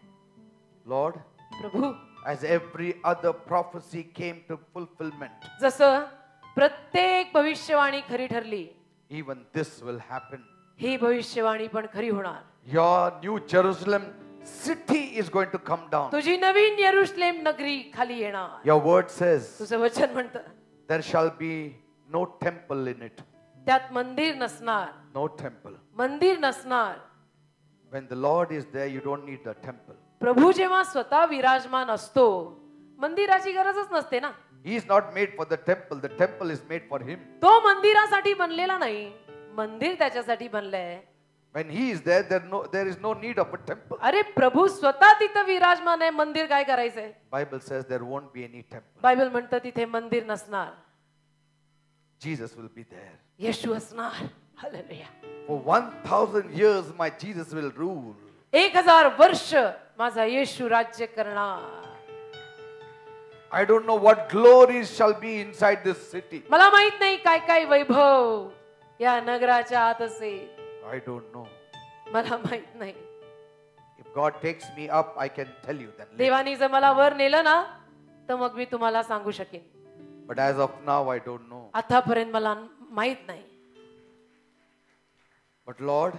Lord, Prabhu as every other prophecy came to fulfillment, जसं प्रत्येक भविष्यवाणी खरी ठरली, even this will happen. ही भविष्यवाणी पण खरी होणार. Your new Jerusalem city is going to come down. तुझी नवीन यरुशलेम नगरी खाली येणार. Your word says तुझं वचन म्हणतं there shall be no temple in it. त्यात मंदिर नसणार. No temple. मंदिर नसणार. When the Lord is there, you don't need the temple. प्रभू जेव्हा स्वतः विराजमान असतो मंदिराची गरजच नसते ना. He is not made for the temple. The temple is made for him. तो मंदिरासाठी बनलेला नाही, मंदिर त्याच्यासाठी बनलंय. When he is there, there is no need of a temple. अरे प्रभू स्वतः तिथं विराजमान आहे, मंदिर काय करायचंय. Bible says there won't be any temple. Bible म्हणतं तिथे मंदिर नसणार. Jesus will be there. येशू असणार. Hallelujah. For 1,000 years, my Jesus will rule. 1000 वर्ष माझा येशू राज्य करणार. I don't know what glories shall be inside this city. मला माहित नाही काय काय वैभव या नगराच्या आत असेल. I don't know. मला माहित नाही. If God takes me up, I can tell you that. देवानी जर मला वर नेलं ना तर मग मी तुम्हाला सांगू शकेन. But as of now, I don't know. आतापर्यंत मला माहित नाही. But Lord,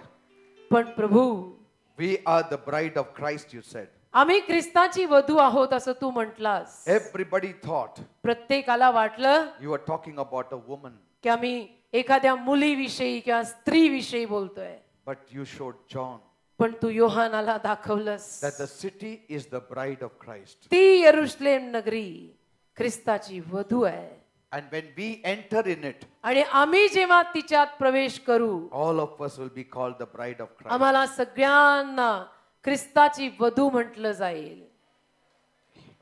पण प्रभू we are the bride of Christ, you said. आम्ही ख्रिस्ताची वधू आहोत असं तू म्हटलास. Everybody thought प्रत्येकाला वाटलं you were talking about a woman. की आम्ही एखाद्या मुलीविषयी किंवा स्त्रीविषयी बोलतोय. But you showed John पण तू योहानाला दाखवलंस that the city is the bride of Christ. ती यरुशलेम नगरी ख्रिस्ताची वधू आहे. And when we enter in it, आणि आम्ही जेव्हा तिच्यात प्रवेश करू all of us will be called the bride of Christ. आम्हाला सगळ्यांना ख्रिस्ताची वधू म्हटलं जाईल.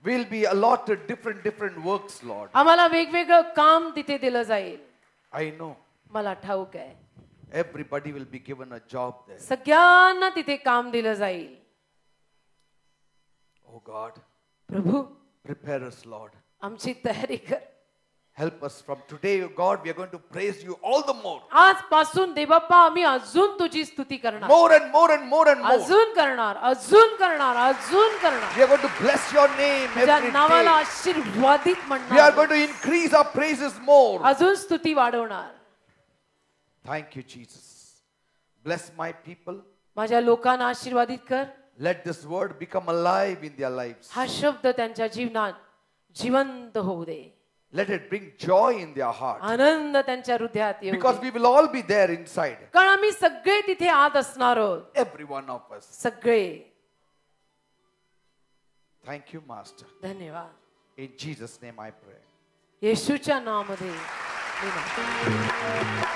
We'll be allotted different works, Lord. आम्हाला वेगवेगळं काम तिथे दिलं जाईल. I know. मला ठाऊक आहे. Everybody will be given a job there. सगळ्यांना तिथे काम दिलं जाईल. Oh God, प्रभू prepare us, Lord. आमची तयारी कर. Help us from today, God. We are going to praise you all the more. आजपासून देवबाप्पा आम्ही अजून तुझी स्तुती करणार. More and more and more and more. अजून करणार, अजून करणार, अजून करणार. We are going to bless your name तुझ्या every नावाला day. आशीर्वादित We are म्हणणार. going to increase our praises more. अजून स्तुती वाढवणार. Thank you, Jesus. Bless my people. माझ्या लोकांना आशीर्वादित कर. Let this word become alive in their lives. हा शब्द त्यांच्या जीवनात जिवंत होऊ दे. Let it bring joy in their heart. आनंद त्यांच्या हृदयात येऊ Because they. we will all be there inside. कारण आम्ही सगळे तिथे आत असणार आहोत. Every one of us. सगळे. Thank you, Master. धन्यवाद. In Jesus' name I pray. येशूच्या नावामध्ये मी मागतो.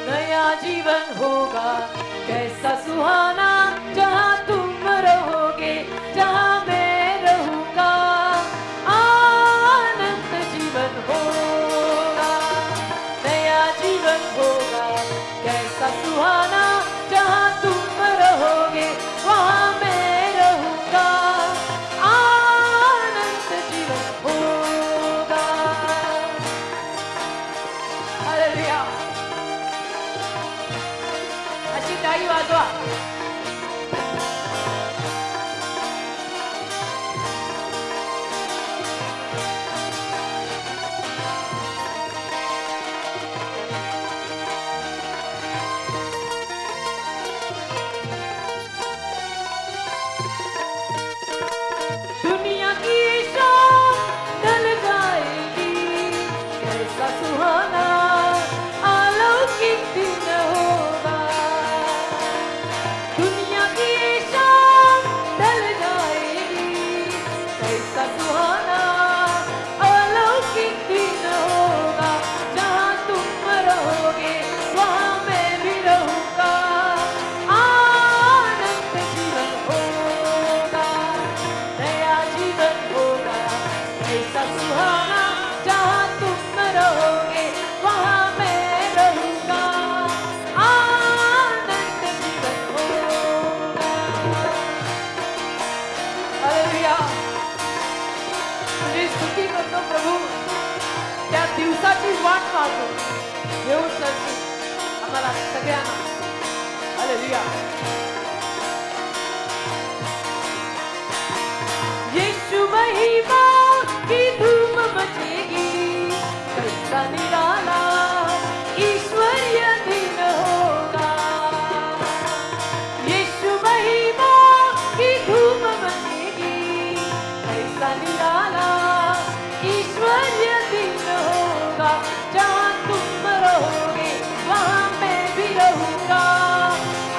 नया जीवन होगा कैसा सुहाना जहाँ तुम रहोगे जहाँ मैं रहूंगा. आनंद जीवन होगा. नया जीवन होगा कैसा सुहाना जहाँ तुम रहोगे वहाँ मैं रहूंगा. आनंद जीवन होगा. हालेलुया. अशी टाळी वाजवा. दुनिया की शान पे आना. हालेलुया. यीशु महिमा की धूम मचेगी, कैसा निराला ईश्वरीय दिन होगा. यीशु महिमा की धूम मचेगी, कैसा निराला ईश्वरीय दिन होगा. जहाँ तुम रहोगे वहाँ मैं भी रहूंगा.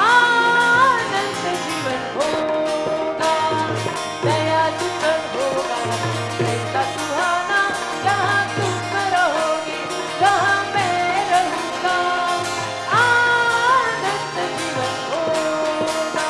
आनंद जीवन होगा, दया जीवन होगा, कैसा सुहाना. जहाँ तुम रहोगे वहाँ मैं रहूंगा. आनंद जीवन होगा.